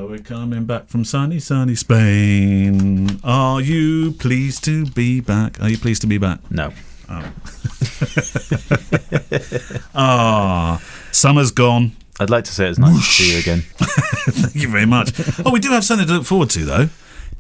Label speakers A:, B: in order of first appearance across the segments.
A: Oh, we're coming back from sunny Spain. Are you pleased to be back? Are you pleased to be back?
B: No.
A: Oh. Summer's gone.
B: I'd like to say it's nice to see you again.
A: Thank you very much. Oh, we do have something to look forward to, though.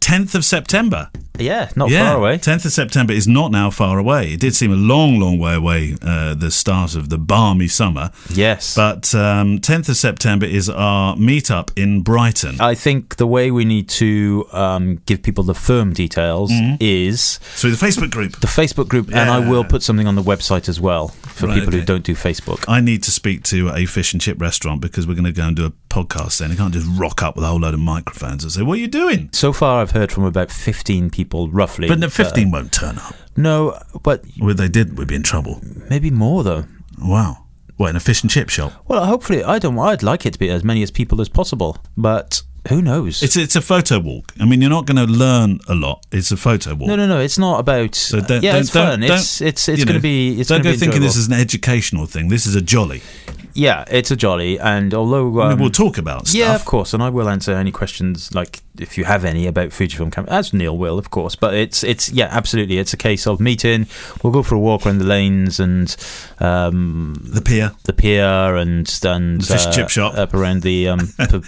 A: 10th of September.
B: Yeah, not far away.
A: 10th of September is not now far away. It did seem a long, long way away, the start of the balmy summer.
B: Yes.
A: But 10th of September is our meetup in Brighton.
B: I think the way we need to give people the firm details is...
A: through the Facebook group.
B: The Facebook group, and I will put something on the website as well for people who don't do Facebook.
A: I need to speak to a fish and chip restaurant because we're going to go and do a podcast then. You can't just rock up with a whole load of microphones and say, what are you doing?
B: So far, I've heard from about 15 people, roughly.
A: But 15 won't turn up.
B: No, but...
A: Well, if they did, we'd be in trouble.
B: Maybe more, though.
A: Wow. What, in a fish and chip shop?
B: Well, hopefully, I'd like it to be as many as people as possible, but who knows?
A: It's a photo walk. I mean, you're not going to learn a lot. It's a photo walk.
B: No. It's not about...
A: So
B: it's fun. It's going to be...
A: Don't go thinking this is an educational thing. This is a jolly.
B: Yeah, it's a jolly, and although...
A: we'll talk about stuff.
B: Yeah, of course, and I will answer any questions, like, if you have any about Fujifilm camera, as Neil will, of course, but it's absolutely, it's a case of meeting, we'll go for a walk around the lanes, and...
A: the pier,
B: and
A: the fish and chip shop.
B: Up around the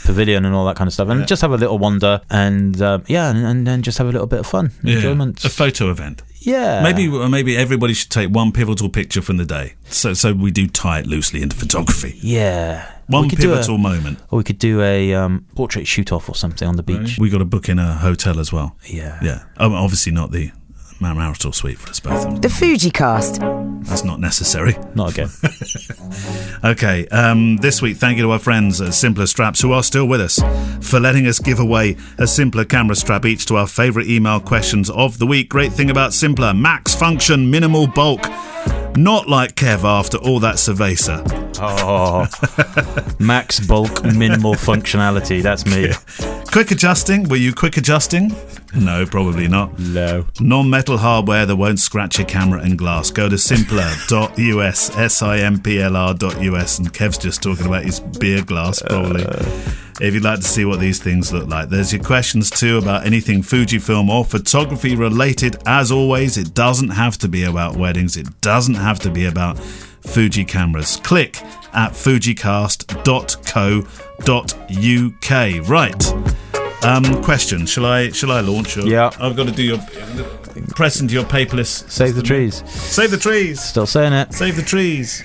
B: pavilion and all that kind of stuff, and just have a little wander, and and then just have a little bit of fun, enjoyment.
A: A photo event.
B: Yeah.
A: Maybe everybody should take one pivotal picture from the day. So we do tie it loosely into photography.
B: Yeah.
A: One pivotal moment.
B: Or we could do a portrait shoot-off or something on the beach.
A: Right. We got to book in a hotel as well.
B: Yeah.
A: Yeah. Obviously not the marital suite for us both.
C: The Fujicast.
A: That's not necessary.
B: Not again.
A: Okay, this week, thank you to our friends at Simpler Straps, who are still with us, for letting us give away a Simpler camera strap each to our favourite email questions of the week. Great thing about Simpler, max function, minimal bulk. Not like Kev after all that Cerveza.
B: Oh, max bulk, minimal functionality. That's me.
A: Quick adjusting. Were you quick adjusting? No, probably not.
B: No.
A: Non-metal hardware that won't scratch your camera and glass. Go to simpler.us, simplr.us, and Kev's just talking about his beer glass, probably. If you'd like to see what these things look like. There's your questions too about anything Fujifilm or photography related. As always, it doesn't have to be about weddings. It doesn't have to be about Fuji cameras. Click at fujicast.co.uk. Right. Question. Shall I launch?
B: Yeah.
A: I've got to do your... Press into your paperless...
B: Save the trees.
A: Save the trees.
B: Still saying it.
A: Save the trees.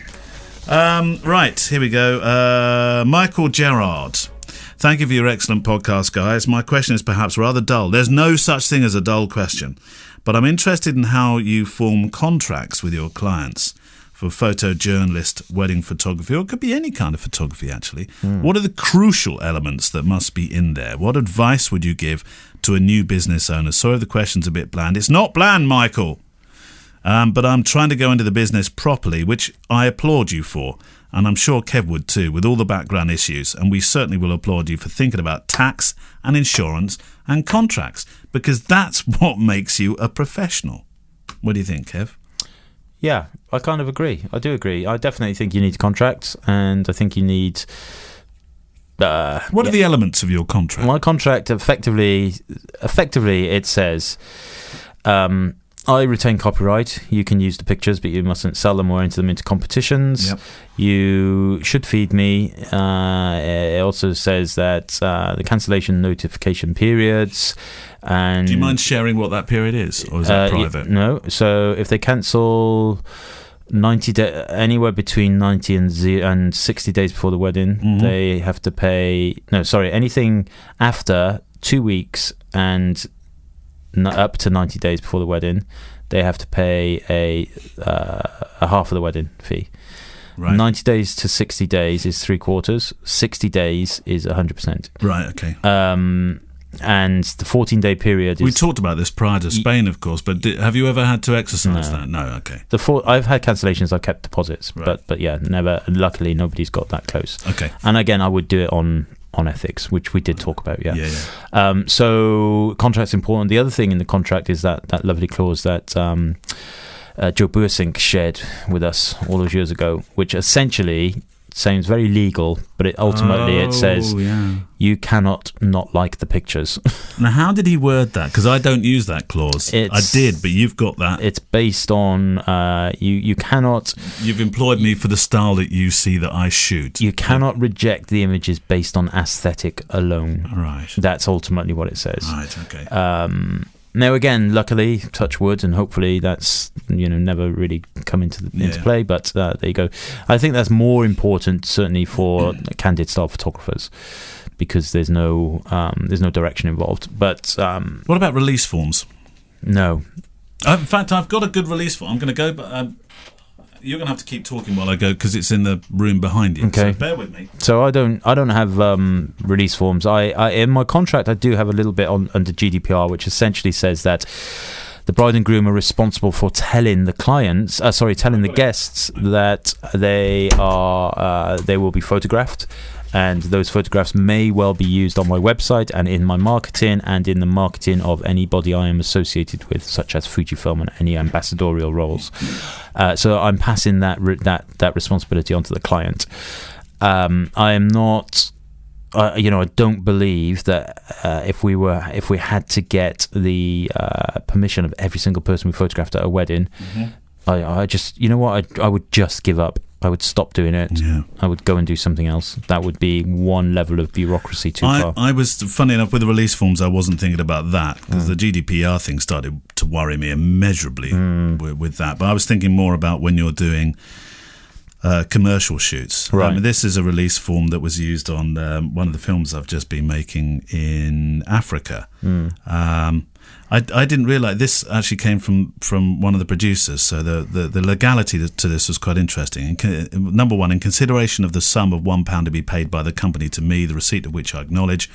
A: Right, here we go. Michael Gerard. Thank you for your excellent podcast, guys. My question is perhaps rather dull. There's no such thing as a dull question, but I'm interested in how you form contracts with your clients for photojournalist, wedding photography, or it could be any kind of photography, actually. What are the crucial elements that must be in there? What advice would you give to a new business owner? Sorry if the question's a bit bland. It's not bland, Michael. But I'm trying to go into the business properly, which I applaud you for. And I'm sure Kev would too, with all the background issues. And we certainly will applaud you for thinking about tax and insurance and contracts, because that's what makes you a professional. What do you think, Kev?
B: Yeah, I kind of agree. I do agree. I definitely think you need contracts, and I think you need...
A: what are the elements of your contract?
B: My contract, effectively it says... I retain copyright. You can use the pictures, but you mustn't sell them or enter them into competitions.
A: Yep.
B: You should feed me. It also says that the cancellation notification periods. And
A: do you mind sharing what that period is, or is that private?
B: No. So if they cancel 90 anywhere between 90 and 60 days before the wedding, they have to pay. No, sorry, anything after 2 weeks and up to 90 days before the wedding, they have to pay a half of the wedding fee. Right. 90 days to 60 days is 3/4. 60 days is 100%.
A: Right. Okay.
B: And the 14-day period is...
A: We talked about this prior to Spain, of course, but have you ever had to exercise that? No. Okay.
B: I've had cancellations. I've kept deposits,
A: right.
B: but yeah, never. Luckily, nobody's got that close.
A: Okay.
B: And again, I would do it on ethics, which we did talk about. Yeah.
A: Yeah.
B: So contract's important. The other thing in the contract is that lovely clause that Joe Bursink shared with us all those years ago, which essentially sounds very legal, but it says you cannot not like the pictures.
A: Now, how did he word that? Because I don't use that clause. I did, but you've got that.
B: It's based on you cannot.
A: You've employed me for the style that you see that I shoot.
B: You cannot reject the images based on aesthetic alone.
A: Right.
B: That's ultimately what it says.
A: Right. Okay.
B: Now, again, luckily, touch wood, and hopefully that's never really come into play. But there you go. I think that's more important, certainly for candid style photographers, because there's no direction involved. But
A: what about release forms?
B: No.
A: In fact, I've got a good release form. I'm going to go, but you're going to have to keep talking while I go because it's in the room behind you.
B: Okay.
A: So bear with me.
B: So I don't have release forms. I in my contract I do have a little bit under GDPR, which essentially says that the bride and groom are responsible for telling the guests that they will be photographed. And those photographs may well be used on my website and in my marketing and in the marketing of anybody I am associated with, such as Fujifilm and any ambassadorial roles. So I'm passing that responsibility onto the client. I am not. I don't believe that if we had to get the permission of every single person we photographed at a wedding, I just I would just give up. I would stop doing it. Yeah. I would go and do something else. That would be one level of bureaucracy too far.
A: I was, funny enough, with the release forms, I wasn't thinking about that because the GDPR thing started to worry me immeasurably with that. But I was thinking more about when you're doing commercial shoots.
B: Right.
A: This is a release form that was used on one of the films I've just been making in Africa. I didn't realise this actually came from one of the producers, so the legality to this was quite interesting. Number one, in consideration of the sum of £1 to be paid by the company to me, the receipt of which I acknowledge,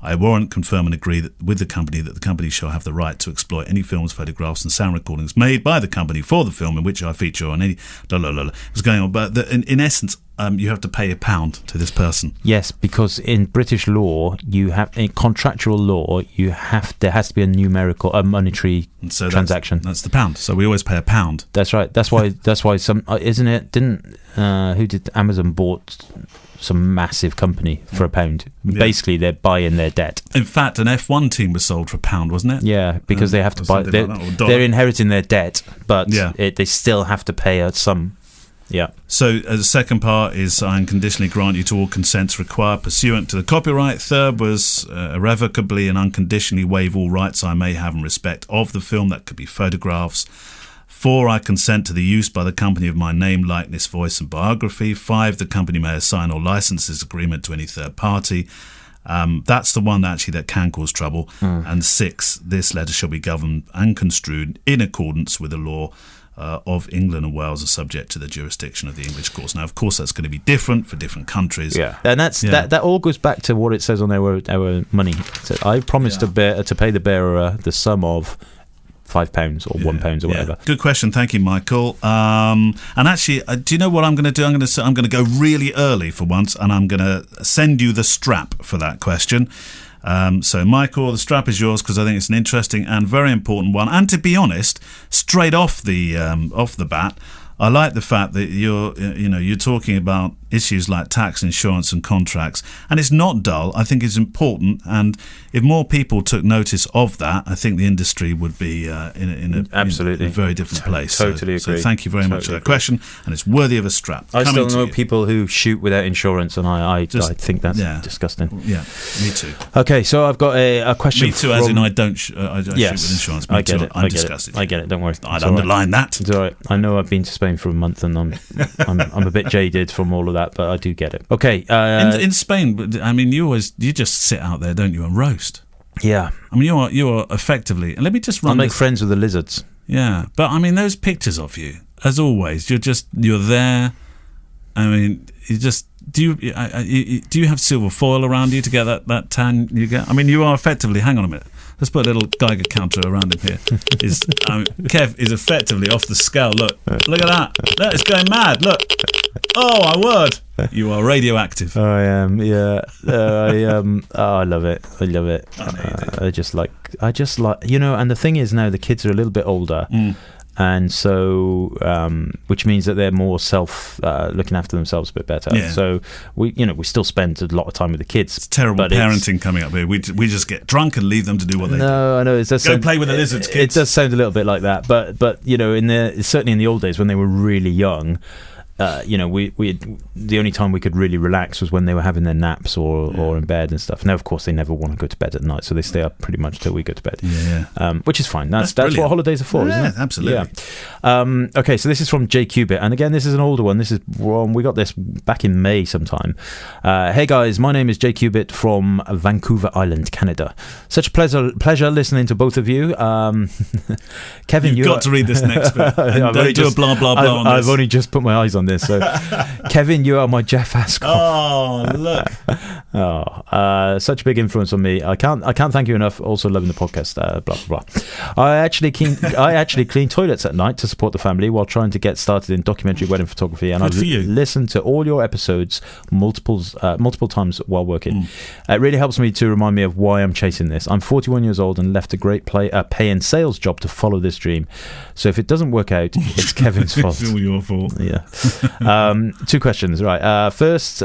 A: I warrant, confirm and agree with the company that the company shall have the right to exploit any films, photographs and sound recordings made by the company for the film in which I feature on any... It was going on, but in essence... you have to pay £1 to this person.
B: Yes, because in British law, in contractual law, there has to be a monetary transaction.
A: That's the pound. So we always pay £1.
B: That's right. That's why some isn't it? Who did Amazon bought some massive company for £1? Yeah. Basically, they're buying their debt.
A: In fact, an F1 team was sold for £1, wasn't it?
B: Yeah, because they have to buy. They're inheriting their debt, but they still have to pay a sum. Yeah. So
A: the second part is I unconditionally grant you to all consents required pursuant to the copyright. Third was irrevocably and unconditionally waive all rights I may have in respect of the film. That could be photographs. 4, I consent to the use by the company of my name, likeness, voice and biography. 5, the company may assign or license this agreement to any third party. That's the one that can cause trouble. And 6, this letter shall be governed and construed in accordance with the law of England and Wales are subject to the jurisdiction of the English courts. Now, of course, that's going to be different for different countries.
B: Yeah, and that all goes back to what it says on our money. So I promised to pay the bearer the sum of £5 or £1 or whatever.
A: Good question, thank you, Michael. And actually, do you know what I'm going to do? I'm going to go really early for once, and I'm going to send you the strap for that question. So Michael, the strap is yours because I think it's an interesting and very important one. And to be honest, straight off the bat, I like the fact that you're talking about issues like tax, insurance and contracts, and it's not dull. I think it's important, and if more people took notice of that, I think the industry would be in a very different place.
B: Totally agree.
A: So thank you very much for that question, and it's worthy of a strap.
B: I still know people who shoot without insurance, and I think that's disgusting.
A: Yeah, me too.
B: Okay, so I've got a question.
A: Me too, as in I don't shoot with insurance.
B: I get it.
A: I'm disgusted.
B: I get it. Don't worry.
A: I'd underline that.
B: It's all right. I know I've been to Spain for a month, and I'm a bit jaded from all of that, but I do get it. Okay.
A: In Spain, I mean, you just sit out there, don't you, and roast?
B: Yeah.
A: I mean, you are effectively. And let me just run.
B: I make friends with the lizards.
A: Yeah, but I mean, those pictures of you, as always, you're there. I mean, do you have silver foil around you to get that tan you get? I mean, you are effectively. Hang on a minute. Let's put a little Geiger counter around him here. Kev is effectively off the scale. Look at that. Look, it's going mad. Look. Oh, my word. You are radioactive.
B: I am, yeah. I love it. I love it. I just like, and the thing is now the kids are a little bit older. and so which means that they're more looking after themselves a bit better.
A: Yeah.
B: So we still spend a lot of time with the kids.
A: It's terrible parenting coming up here. We just get drunk and leave them to do what they do.
B: No, I know.
A: Go play with the lizards, kids.
B: It does sound a little bit like that, but certainly in the old days when they were really young, we the only time we could really relax was when they were having their naps or in bed and stuff. Now, of course, they never want to go to bed at night, so they stay up pretty much till we go to bed. Which is fine. That's what holidays are for, isn't it?
A: Absolutely.
B: Yeah. Okay, so this is from J Cubit, and again, this is an older one. We got this back in May sometime. Hey guys, my name is J Cubit from Vancouver Island, Canada. Such a pleasure listening to both of you. Kevin,
A: you've got to read this next bit. Don't do a blah blah blah on this.
B: I've only just put my eyes on this. So, Kevin, you are my Jeff Ascough.
A: Oh, look!
B: Such a big influence on me. I can't thank you enough. Also, loving the podcast. Blah blah blah. I actually clean toilets at night to support the family while trying to get started in documentary wedding photography. And I've listened to all your episodes multiple times while working. It really helps me to remind me of why I'm chasing this. I'm 41 years old and left a great pay-and sales job to follow this dream. So if it doesn't work out, it's Kevin's fault.
A: It's all your fault.
B: Yeah. Two questions, right? First,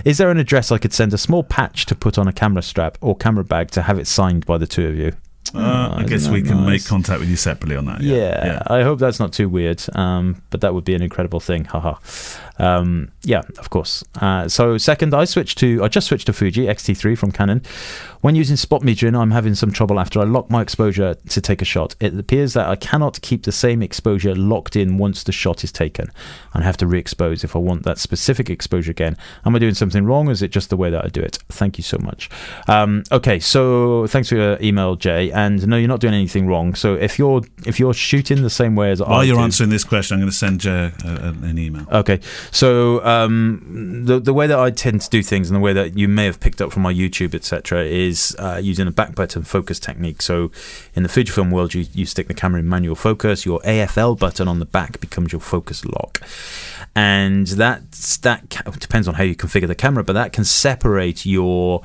B: is there an address I could send a small patch to put on a camera strap or camera bag to have it signed by the two of you?
A: I guess we can make contact with you separately on that.
B: Yeah. I hope that's not too weird, but that would be an incredible thing. Haha. Yeah, of course. So second, I just switched to Fuji X-T3 from Canon. When using spot metering, I'm having some trouble after I lock my exposure to take a shot. It appears that I cannot keep the same exposure locked in once the shot is taken, and have to re-expose if I want that specific exposure again. Am I doing something wrong, or is it just the way that I do it? Thank you so much. Okay, so thanks for your email, Jay. And no, you're not doing anything wrong. So if you're shooting the same way as
A: while you're answering this question, I'm going to send Jay an email.
B: Okay. So the way that I tend to do things, and the way that you may have picked up from my YouTube, etc., is using a back button focus technique. So in the Fujifilm world, you stick the camera in manual focus. Your AFL button on the back becomes your focus lock, and that depends on how you configure the camera, but that can separate your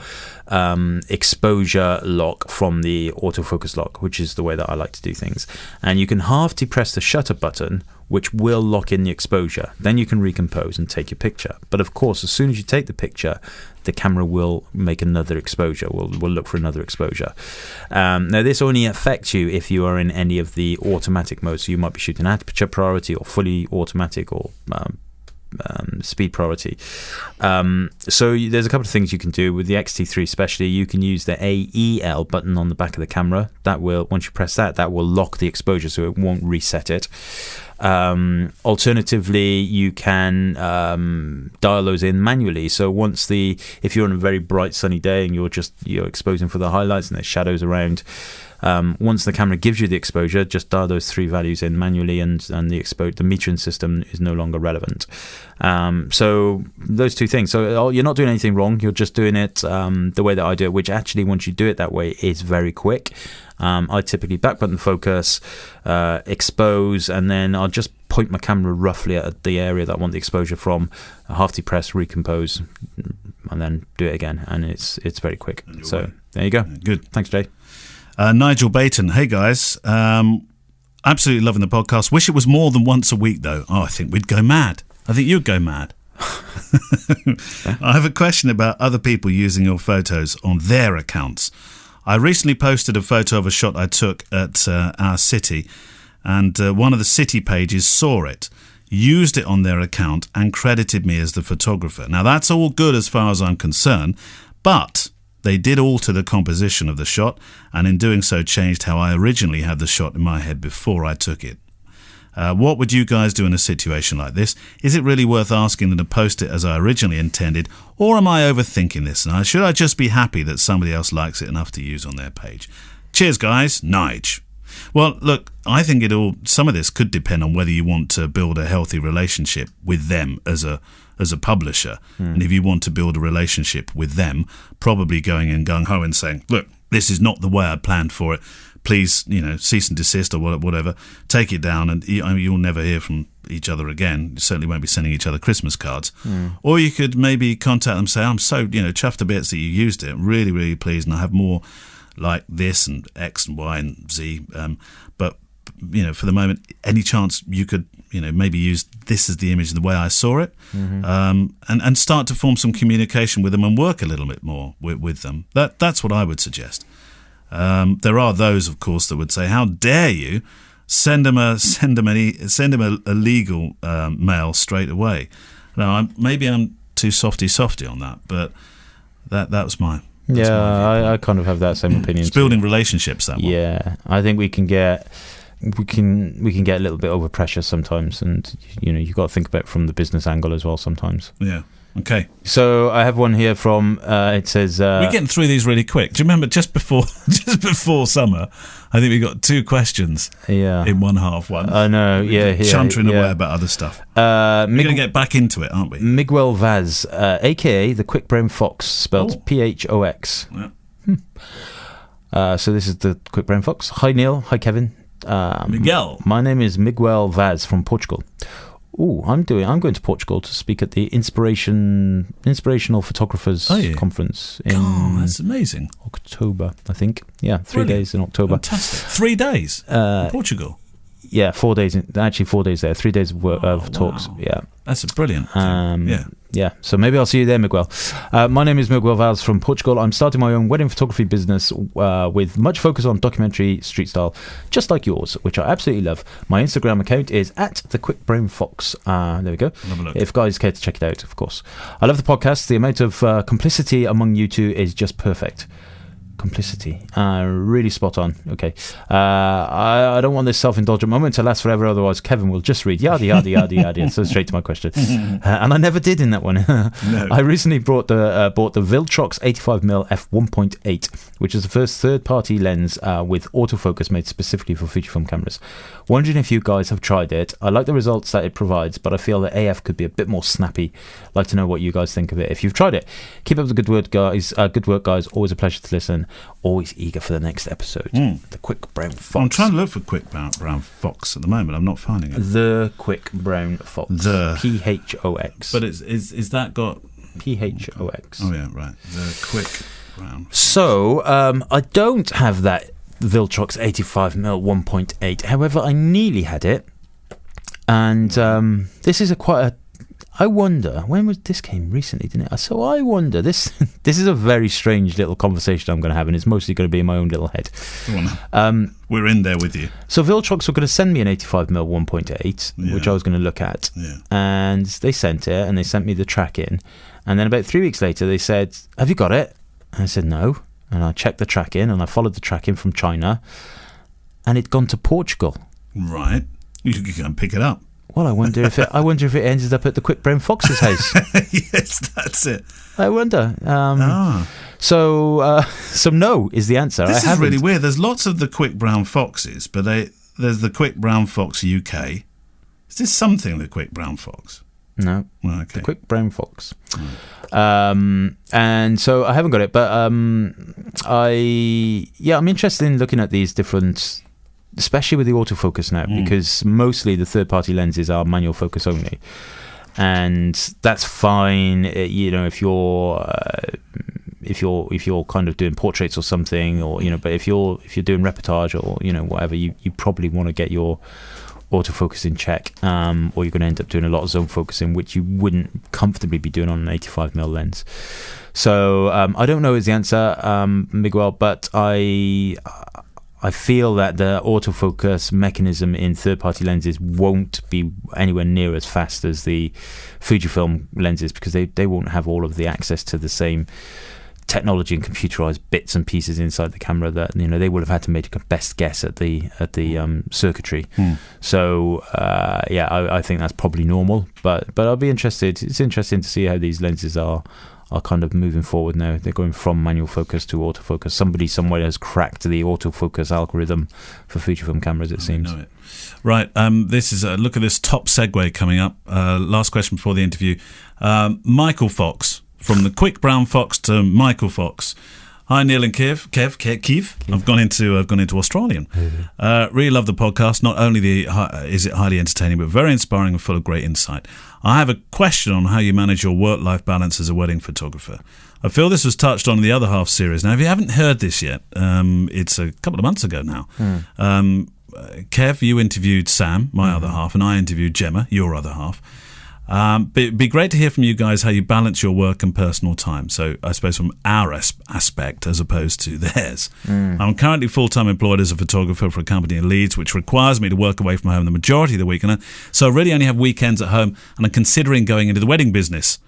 B: exposure lock from the autofocus lock, which is the way that I like to do things. And you can half depress the shutter button, which will lock in the exposure. Then you can recompose and take your picture. But of course, as soon as you take the picture, the camera will make another exposure. Will look for another exposure. Now, this only affects you if you are in any of the automatic modes. So you might be shooting aperture priority or fully automatic or speed priority. So there's a couple of things you can do with the X-T3 especially. You can use the AEL button on the back of the camera. That will, once you press that will lock the exposure, so it won't reset it. Alternatively, you can dial those in manually. So if you're on a very bright sunny day and you're exposing for the highlights and there's shadows around, once the camera gives you the exposure, just dial those three values in manually, and the metering system is no longer relevant. So those two things. So you're not doing anything wrong. You're just doing it the way that I do it, which actually, once you do it that way, is very quick. I typically back button focus, expose, and then I'll just point my camera roughly at the area that I want the exposure from, half depress, recompose, and then do it again, and it's very quick. So there you go.
A: Good.
B: Thanks, Jay.
A: Nigel Bayton, hey guys, absolutely loving the podcast. Wish it was more than once a week though. I think we'd go mad. I think you'd go mad. I have a question about other people using your photos on their accounts. I recently posted a photo of a shot I took at our city, and one of the city pages saw it, used it on their account, and credited me as the photographer. Now that's all good as far as I'm concerned, but they did alter the composition of the shot, and in doing so changed how I originally had the shot in my head before I took it. What would you guys do in a situation like this? Is it really worth asking them to post it as I originally intended, or am I overthinking this? And should I just be happy that somebody else likes it enough to use on their page? Cheers, guys. Nige. Well, look, I think some of this could depend on whether you want to build a healthy relationship with them as a publisher. And if you want to build a relationship with them, probably going in gung-ho and saying, look, this is not the way I planned for it. Please, cease and desist or whatever. Take it down, and you'll never hear from each other again. You certainly won't be sending each other Christmas cards. Or you could maybe contact them and say, I'm so chuffed to bits that you used it. Really, really pleased, and I have more like this and X and Y and Z. But for the moment, any chance you could maybe use this as the image the way I saw it, and start to form some communication with them and work a little bit more with them. That's what I would suggest. There are those, of course, that would say, "How dare you send them a legal mail straight away?" Now, maybe I'm too softy on that, but that was my.
B: I kind of have that same opinion.
A: It's building relationships that way.
B: Yeah, I think we can get a little bit over pressure sometimes, and you've got to think about it from the business angle as well sometimes.
A: Yeah. Okay.
B: So I have one here from. It says
A: we're getting through these really quick. Do you remember just before summer? I think we got 2 questions.
B: Yeah.
A: In one half one.
B: I know. Yeah.
A: Chuntering away about other stuff. We're going to get back into it, aren't we?
B: Miguel Vaz, aka the Quick Brown Fox, spelled Phox.
A: Yeah.
B: So this is the Quick Brown Fox. Hi Neil. Hi Kevin.
A: Miguel.
B: My name is Miguel Vaz from Portugal. I'm going to Portugal to speak at the Inspirational Photographers Conference in
A: that's amazing.
B: October, I think. Yeah, 3 days in October.
A: Fantastic. 3 days in Portugal.
B: Yeah, 4 days. 4 days there. 3 days of talks.
A: Wow.
B: Yeah,
A: that's brilliant.
B: Yeah. So maybe I'll see you there, Miguel. My name is Miguel Vaz from Portugal. I'm starting my own wedding photography business with much focus on documentary street style, just like yours, which I absolutely love. My Instagram account is @thequickbrownfox. There we go.
A: Have a look.
B: If guys care to check it out, of course. I love the podcast. The amount of complicity among you two is just perfect. Complicity, really spot on. Okay, I don't want this self-indulgent moment to last forever, otherwise Kevin will just read yada yada yada yada. So straight to my question, and I never did in that one.
A: No.
B: I recently bought the Viltrox 85mm f1.8, which is the first third-party lens with autofocus made specifically for Fujifilm cameras. Wondering if you guys have tried it. I like the results that it provides, but I feel that AF could be a bit more snappy. Like to know what you guys think of it if you've tried it. Keep up the good work, guys. Always a pleasure to listen. Always eager for the next episode. The Quick Brown Fox.
A: I'm trying to look for Quick Brown Fox at the moment. I'm not finding it.
B: The Quick Brown Fox.
A: The
B: Phox.
A: But is that got
B: Phox?
A: Oh yeah, right. The Quick Brown Fox.
B: So I don't have that Viltrox 85mm 1.8. However, I nearly had it, and this is I wonder when this came recently, didn't it? So I wonder this is a very strange little conversation I'm going to have, and it's mostly going to be in my own little head.
A: We're in there with you.
B: So Viltrox were going to send me an 85mm 1.8, which I was going to look at, and they sent it, and they sent me the track-in, and then about 3 weeks later they said, "Have you got it?" And I said no, and I checked the track-in, and I followed the track-in from China, and it'd gone to Portugal.
A: Right, you could go and pick it up.
B: Well, I wonder if it ended up at the Quick Brown Fox's house.
A: Yes, that's it.
B: I wonder. So no is the answer.
A: This is really weird. There's lots of the Quick Brown Foxes, but there's the Quick Brown Fox UK. Is this something, the Quick Brown Fox?
B: No.
A: Well, okay.
B: The Quick Brown Fox. And so I haven't got it, but I'm interested in looking at these different, especially with the autofocus now, because mostly the third-party lenses are manual focus only, and that's fine. If you're kind of doing portraits or something, or but if you're doing reportage or whatever, you probably want to get your autofocus in check, or you're going to end up doing a lot of zone focusing, which you wouldn't comfortably be doing on an 85mm lens. So I don't know is the answer, Miguel, but I feel that the autofocus mechanism in third-party lenses won't be anywhere near as fast as the Fujifilm lenses, because they won't have all of the access to the same technology and computerized bits and pieces inside the camera that they would have had to make a best guess at the circuitry. So I think that's probably normal, but I'll be interested. It's interesting to see how these lenses are kind of moving forward now. They're going from manual focus to autofocus. Somebody somewhere has cracked the autofocus algorithm for Fujifilm cameras, it seems.
A: Know it. Right, this is look at this top segue coming up. Last question before the interview. Michael Fox, from the Quick Brown Fox to Michael Fox. Hi, Neil and Kev. I've gone into Australian. Really love the podcast. Not only is it highly entertaining, but very inspiring and full of great insight. I have a question on how you manage your work-life balance as a wedding photographer. I feel this was touched on in the Other Half series. Now, if you haven't heard this yet, it's a couple of months ago now. Kev, you interviewed Sam, my other half, and I interviewed Gemma, your other half. But it'd be great to hear from you guys how you balance your work and personal time. So I suppose from our aspect as opposed to theirs. I'm currently full-time employed as a photographer for a company in Leeds, which requires me to work away from home the majority of the week. So I really only have weekends at home, and I'm considering going into the wedding business.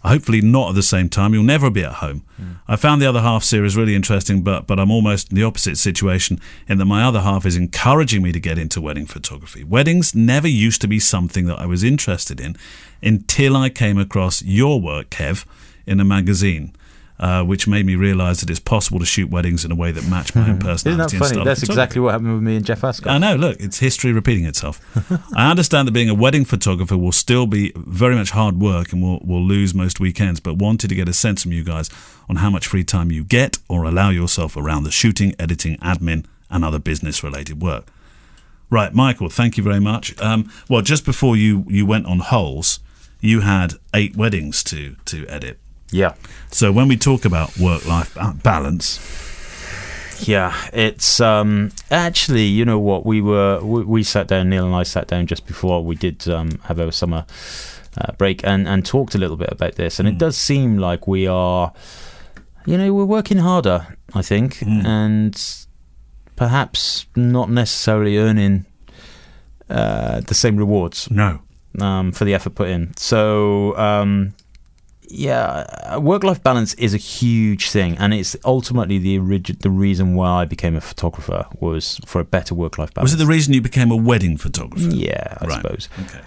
A: Hopefully not at the same time. You'll never be at home. I found the Other Half series really interesting, but I'm almost in the opposite situation in that my other half is encouraging me to get into wedding photography. Weddings never used to be something that I was interested in until I came across your work, Kev, in a magazine, which made me realise that it's possible to shoot weddings in a way that match my own personality.
B: Isn't that funny? That's exactly what happened with me and Jeff Ascott.
A: I know, look, it's history repeating itself. I understand that being a wedding photographer will still be very much hard work and will lose most weekends, but wanted to get a sense from you guys on how much free time you get or allow yourself around the shooting, editing, admin and other business-related work. Right, Michael, thank you very much. Well, just before you went on holes, you had 8 weddings to edit.
B: Yeah.
A: So when we talk about work-life balance,
B: it's actually, you know what, we sat down, Neil and I sat down just before we did have our summer break and talked a little bit about this, and it does seem like we are, we're working harder, I think, and perhaps not necessarily earning the same rewards.
A: No.
B: For the effort put in. So work-life balance is a huge thing, and it's ultimately the reason why I became a photographer was for a better work-life balance.
A: Was it the reason you became a wedding photographer?
B: Yeah, I suppose.
A: Okay.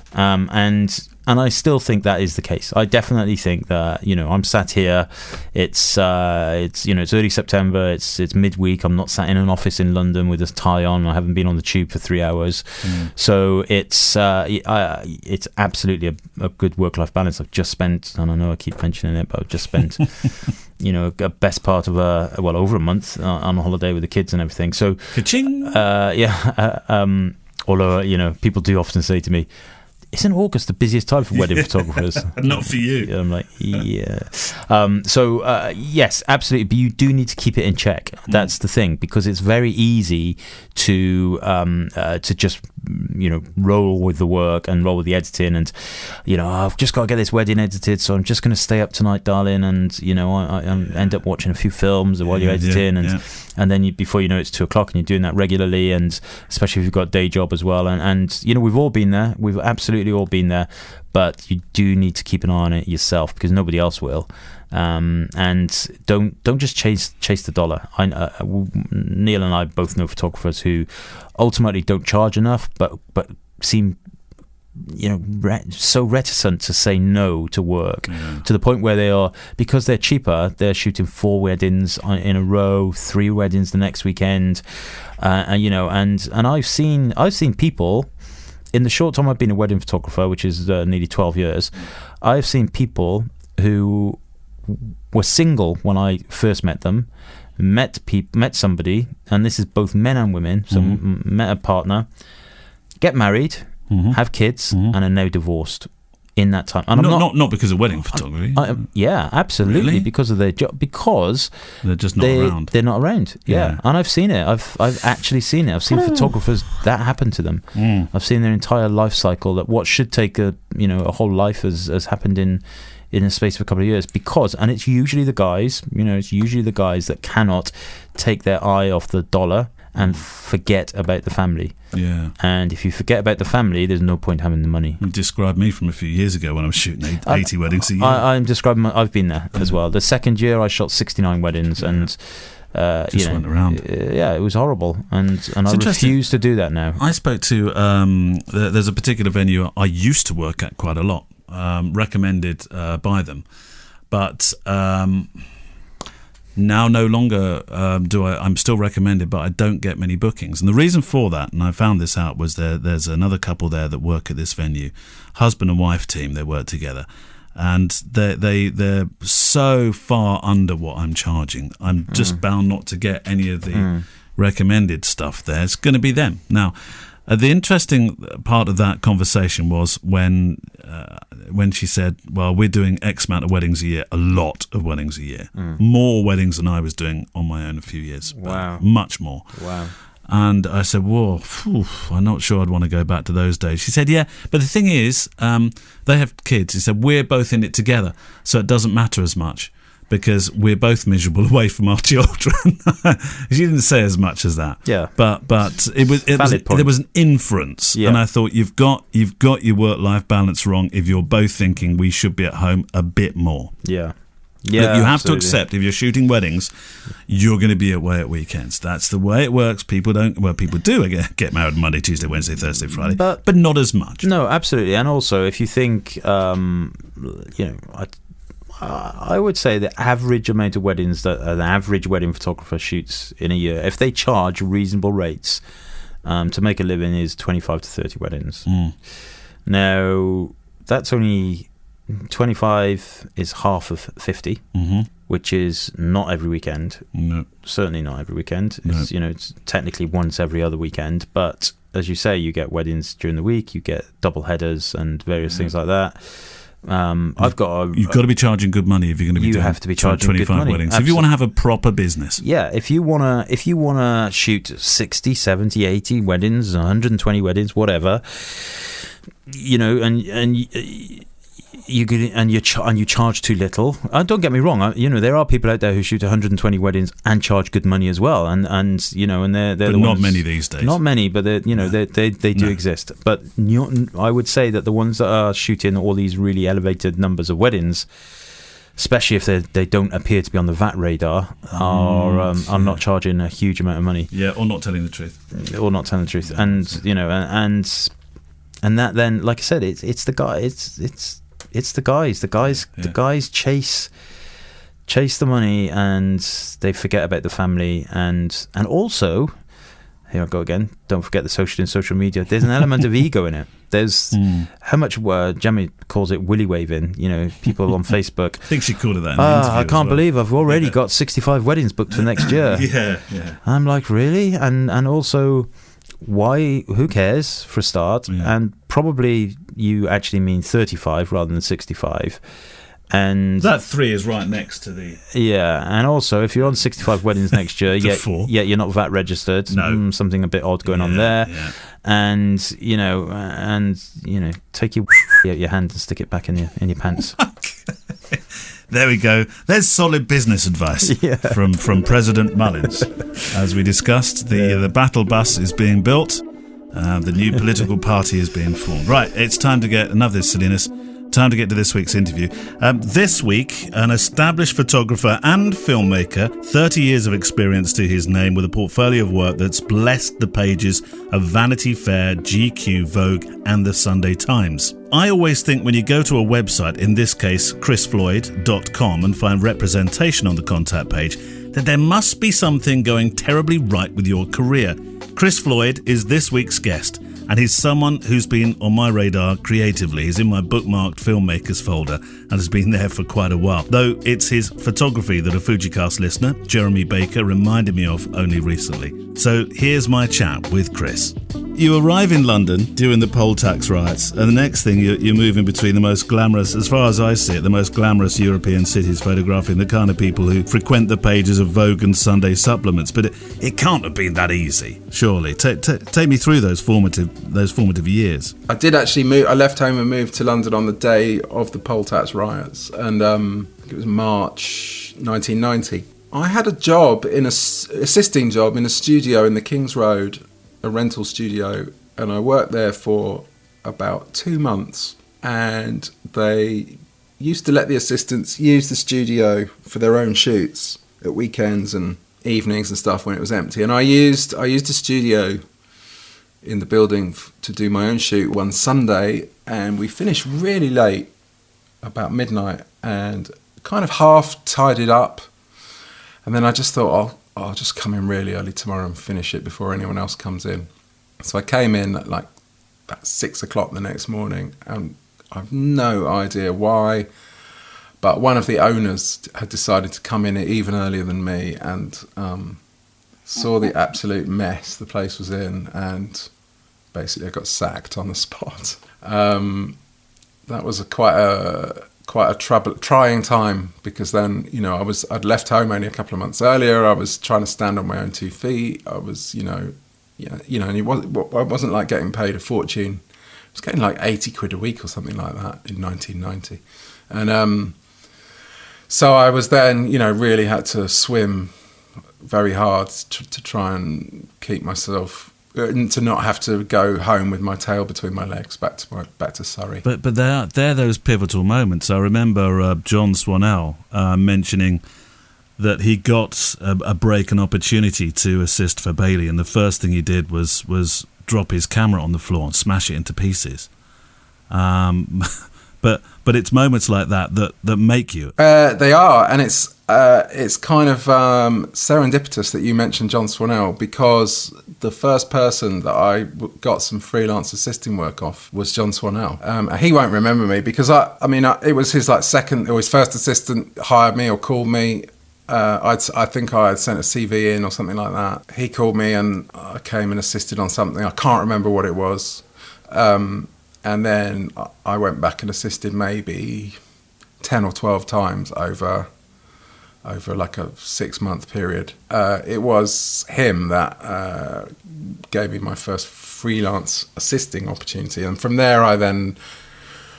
B: And I still think that is the case. I definitely think that, I'm sat here. It's early September. It's midweek. I'm not sat in an office in London with a tie on. I haven't been on the tube for 3 hours. So it's absolutely a good work-life balance. I've just spent, and I know I keep mentioning it, but I've just spent, a best part of over a month on a holiday with the kids and everything. So,
A: ka-ching!
B: Although, people do often say to me, isn't August the busiest time for wedding photographers?
A: Not for you.
B: I'm like, yeah. Yes, absolutely. But you do need to keep it in check. That's the thing, because it's very easy to just roll with the work and roll with the editing, and I've just got to get this wedding edited, so I'm just going to stay up tonight, darling, and I end up watching a few films while you're editing, and then before you know it's 2:00 and you're doing that regularly, and especially if you've got a day job as well, and we've all been there. We've absolutely all been there, but you do need to keep an eye on it yourself, because nobody else will. And don't just chase the dollar. Neil and I both know photographers who ultimately don't charge enough, but seem so reticent to say no to work, to the point where they are, because they're cheaper, they're shooting 4 weddings in a row, 3 weddings the next weekend, and I've seen people. In the short time I've been a wedding photographer, which is nearly 12 years, I've seen people who were single when I first met them, met somebody, and this is both men and women, so met a partner, get married, have kids, and are now divorced in that time. And
A: not because of wedding photography.
B: Yeah, absolutely, really? Because of their job, because
A: they're just not around.
B: They're not around. Yeah, and I've seen it. I've actually seen it. I've seen photographers that happen to them. I've seen their entire life cycle, that what should take a whole life has happened in a space of a couple of years, and it's usually the guys. It's usually the guys that cannot take their eye off the dollar and forget about the family.
A: Yeah.
B: And if you forget about the family, there's no point having the money.
A: You described me from a few years ago when I was shooting 80 weddings a year.
B: I'm describing. I've been there as well. The second year, I shot 69 weddings, and
A: just went around.
B: It was horrible, and I refuse to do that now.
A: I spoke to there's a particular venue I used to work at quite a lot, recommended by them, but. Now no longer I'm still recommended, but I don't get many bookings. And the reason for that, and I found this out, was there's another couple there that work at this venue, husband and wife team, they work together. And they're so far under what I'm charging. I'm just bound not to get any of the recommended stuff there. It's going to be them. Now, the interesting part of that conversation was when she said, well, we're doing X amount of weddings a year, a lot of weddings a year. More weddings than I was doing on my own a few years back.
B: Wow.
A: Much more.
B: Wow.
A: And I said, whoa, I'm not sure I'd want to go back to those days. She said, yeah, but the thing is, they have kids. She said, we're both in it together, so it doesn't matter as much because we're both miserable away from our children. She didn't say as much as that.
B: Yeah.
A: But there was an inference.
B: Yeah.
A: And I thought, you've got your work-life balance wrong if you're both thinking we should be at home a bit more.
B: Yeah.
A: Look,
B: Yeah,
A: you have
B: absolutely.
A: to accept if you're shooting weddings, you're going to be away at weekends. That's the way it works. People do get married Monday, Tuesday, Wednesday, Thursday, Friday, but not as much.
B: No, absolutely. And also, if you think, I would say the average amount of weddings that an average wedding photographer shoots in a year, if they charge reasonable rates to make a living, is 25 to 30 weddings. Now, that's only 25 is half of 50, which is not every weekend.
A: No.
B: Certainly not every weekend.
A: No.
B: It's, it's technically once every other weekend. But as you say, you get weddings during the week, you get double headers and various things like that. You've got to
A: be charging good money if you're going to be doing
B: have to be charging
A: 25
B: good money.
A: weddings.
B: Absolutely.
A: If you want to have a proper business.
B: Yeah, if you wanna shoot 60, 70, 80 weddings, 120 weddings, whatever, you charge too little. Don't get me wrong. There are people out there who shoot 120 weddings and charge good money as well, and they're
A: But
B: the
A: not
B: ones,
A: many these days.
B: Not many, but they do exist. But I would say that the ones that are shooting all these really elevated numbers of weddings, especially if they don't appear to be on the VAT radar, are not charging a huge amount of money.
A: Yeah, or not telling the truth.
B: And that then, like I said, it's the guy. It's the guys. The guys chase the money and they forget about the family and also, here I go again. Don't forget the social media. There's an element of ego in it. There's how much Jamie calls it willy waving. People on Facebook.
A: I think she called it that. In the interview
B: I can't believe I've already got 65 weddings booked for next year.
A: Yeah.
B: I'm like, really? And also, why? Who cares for a start?
A: Yeah.
B: And probably you actually mean 35 rather than 65. And
A: that 3 is right next to the.
B: Yeah, and also if you're on 65 weddings next year, you're not VAT registered.
A: No,
B: something a bit odd going on there.
A: Yeah.
B: And take your hand and stick it back in your pants.
A: There we go. There's solid business advice from President Mullins. As we discussed, the battle bus is being built. The new political party is being formed. Right, it's time to get enough of this silliness. Time to get to this week's interview. This week, an established photographer and filmmaker, 30 years of experience to his name, with a portfolio of work that's blessed the pages of Vanity Fair, GQ, Vogue and the Sunday Times. I always think when you go to a website, in this case chrisfloyd.com, and find representation on the contact page, that there must be something going terribly right with your career. Chris Floyd is this week's guest, and he's someone who's been on my radar creatively. He's in my bookmarked filmmakers folder and has been there for quite a while, though it's his photography that a Fujicast listener, Jeremy Baker, reminded me of only recently. So here's my chat with Chris. You arrive in London during the poll tax riots, and the next thing you're moving between the most glamorous, as far as I see it, the most glamorous European cities, photographing the kind of people who frequent the pages of Vogue and Sunday supplements. But it can't have been that easy, surely. Take me through those formative years.
C: I did actually move. I left home and moved to London on the day of the poll tax riots, and it was March 1990. I had a job assisting job in a studio in the King's Road, a rental studio, and I worked there for about 2 months, and they used to let the assistants use the studio for their own shoots at weekends and evenings and stuff when it was empty. And I used the studio in the building to do my own shoot one Sunday, and we finished really late, about midnight, and kind of half tidied up. And then I just thought, I'll just come in really early tomorrow and finish it before anyone else comes in. So I came in at like about 6 o'clock the next morning, and I've no idea why, but one of the owners had decided to come in even earlier than me and saw the absolute mess the place was in, and basically I got sacked on the spot. That was quite a trying time, because then, you know, I'd left home only a couple of months earlier. I was trying to stand on my own 2 feet. I was, and it wasn't like getting paid a fortune. I was getting like 80 quid a week or something like that in 1990. And so I was then, really had to swim very hard to try and keep myself, to not have to go home with my tail between my legs back to Surrey.
A: But they're those pivotal moments. I remember John Swanell mentioning that he got a break, an opportunity to assist for Bailey, and the first thing he did was drop his camera on the floor and smash it into pieces. But it's moments like that make you.
C: They are, and it's kind of serendipitous that you mentioned John Swanell, because the first person that I got some freelance assisting work off was John Swanell. He won't remember me, because it was his second or his first assistant hired me or called me. I think I had sent a CV in or something like that. He called me and I came and assisted on something. I can't remember what it was. And then I went back and assisted maybe 10 or 12 times over like a 6-month period. It was him that gave me my first freelance assisting opportunity. And from there, I then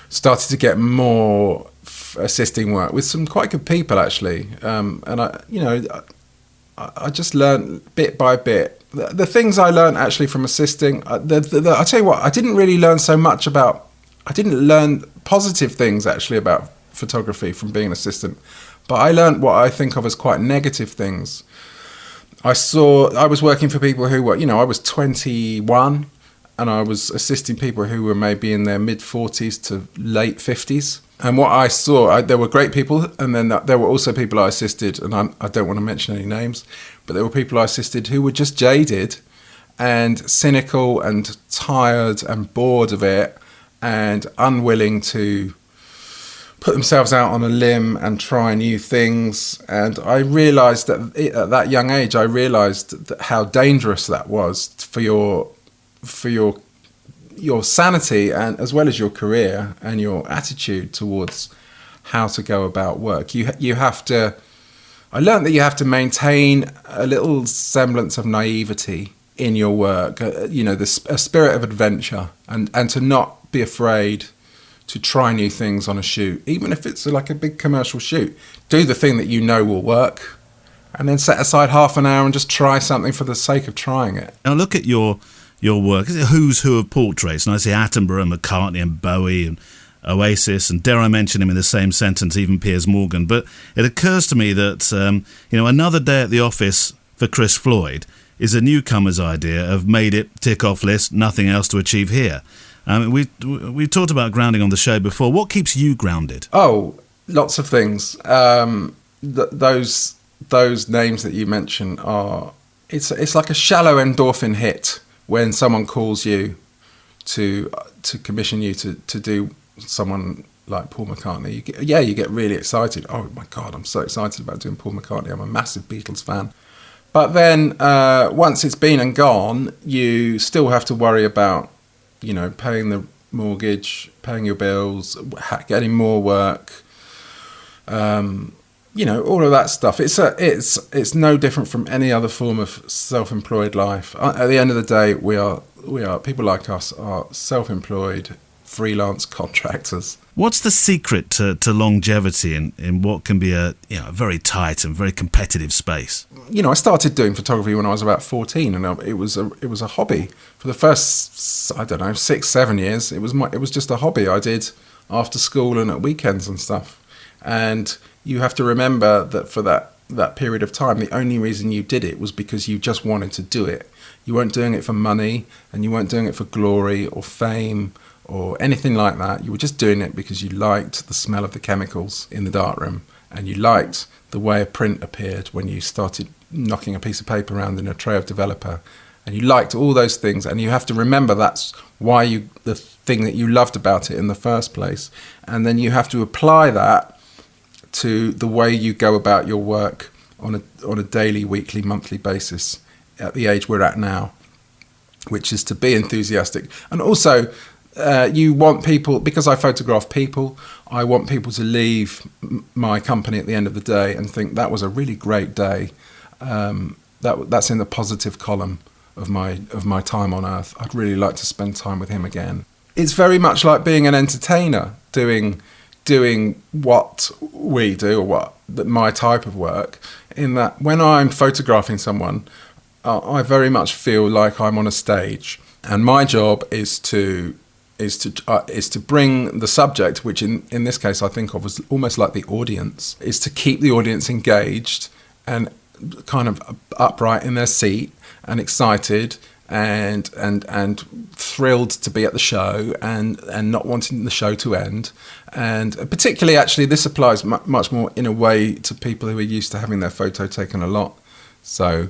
C: started to get more assisting work with some quite good people, actually. And I just learned bit by bit. The things I learned actually from assisting, I tell you what, I didn't learn positive things actually about photography from being an assistant, but I learned what I think of as quite negative things. I was working for people who were, I was 21 and I was assisting people who were maybe in their mid-40s to late 50s. And what I saw, there were great people, and then there were also people I assisted, and I don't want to mention any names, but there were people I assisted who were just jaded and cynical and tired and bored of it and unwilling to put themselves out on a limb and try new things. And I realised that at that young age, how dangerous that was for your sanity, and as well as your career and your attitude towards how to go about work. I learned that you have to maintain a little semblance of naivety in your work, a spirit of adventure, and to not be afraid to try new things on a shoot, even if it's like a big commercial shoot. Do the thing that you know will work, and then set aside half an hour and just try something for the sake of trying it.
A: Now look at your work. Is it who's who of portraits? And I see Attenborough, McCartney and Bowie and Oasis, and dare I mention him in the same sentence, even Piers Morgan. But it occurs to me that another day at the office for Chris Floyd is a newcomer's idea of made it, tick off list, nothing else to achieve here. We talked about grounding on the show before. What keeps you grounded?
C: Oh, lots of things. Those names that you mentioned are, it's like a shallow endorphin hit when someone calls you to commission you to do someone like Paul McCartney. You get really excited. Oh my God, I'm so excited about doing Paul McCartney. I'm a massive Beatles fan. But then once it's been and gone, you still have to worry about, paying the mortgage, paying your bills, getting more work, all of that stuff. It's no different from any other form of self-employed life. At the end of the day, we are people like us are self-employed freelance contractors.
A: What's the secret to longevity in what can be a very tight and very competitive space?
C: I started doing photography when I was about 14, and it was a hobby for the first 6-7 years. It was just a hobby I did after school and at weekends and stuff. And you have to remember that for that period of time, the only reason you did it was because you just wanted to do it. You weren't doing it for money, and you weren't doing it for glory or fame or anything like that. You were just doing it because you liked the smell of the chemicals in the darkroom, and you liked the way a print appeared when you started knocking a piece of paper around in a tray of developer, and you liked all those things, and you have to remember that's why the thing that you loved about it in the first place, and then you have to apply that to the way you go about your work on a daily, weekly, monthly basis at the age we're at now, which is to be enthusiastic. And also, you want people, because I photograph people, I want people to leave my company at the end of the day and think that was a really great day. That's in the positive column of my time on Earth. I'd really like to spend time with him again. It's very much like being an entertainer, doing what we do, or my type of work, in that when I'm photographing someone, I very much feel like I'm on a stage, and my job is to bring the subject, which in this case I think of as almost like the audience, is to keep the audience engaged and kind of upright in their seat and excited and thrilled to be at the show and not wanting the show to end. And particularly, actually, this applies much more in a way to people who are used to having their photo taken a lot. So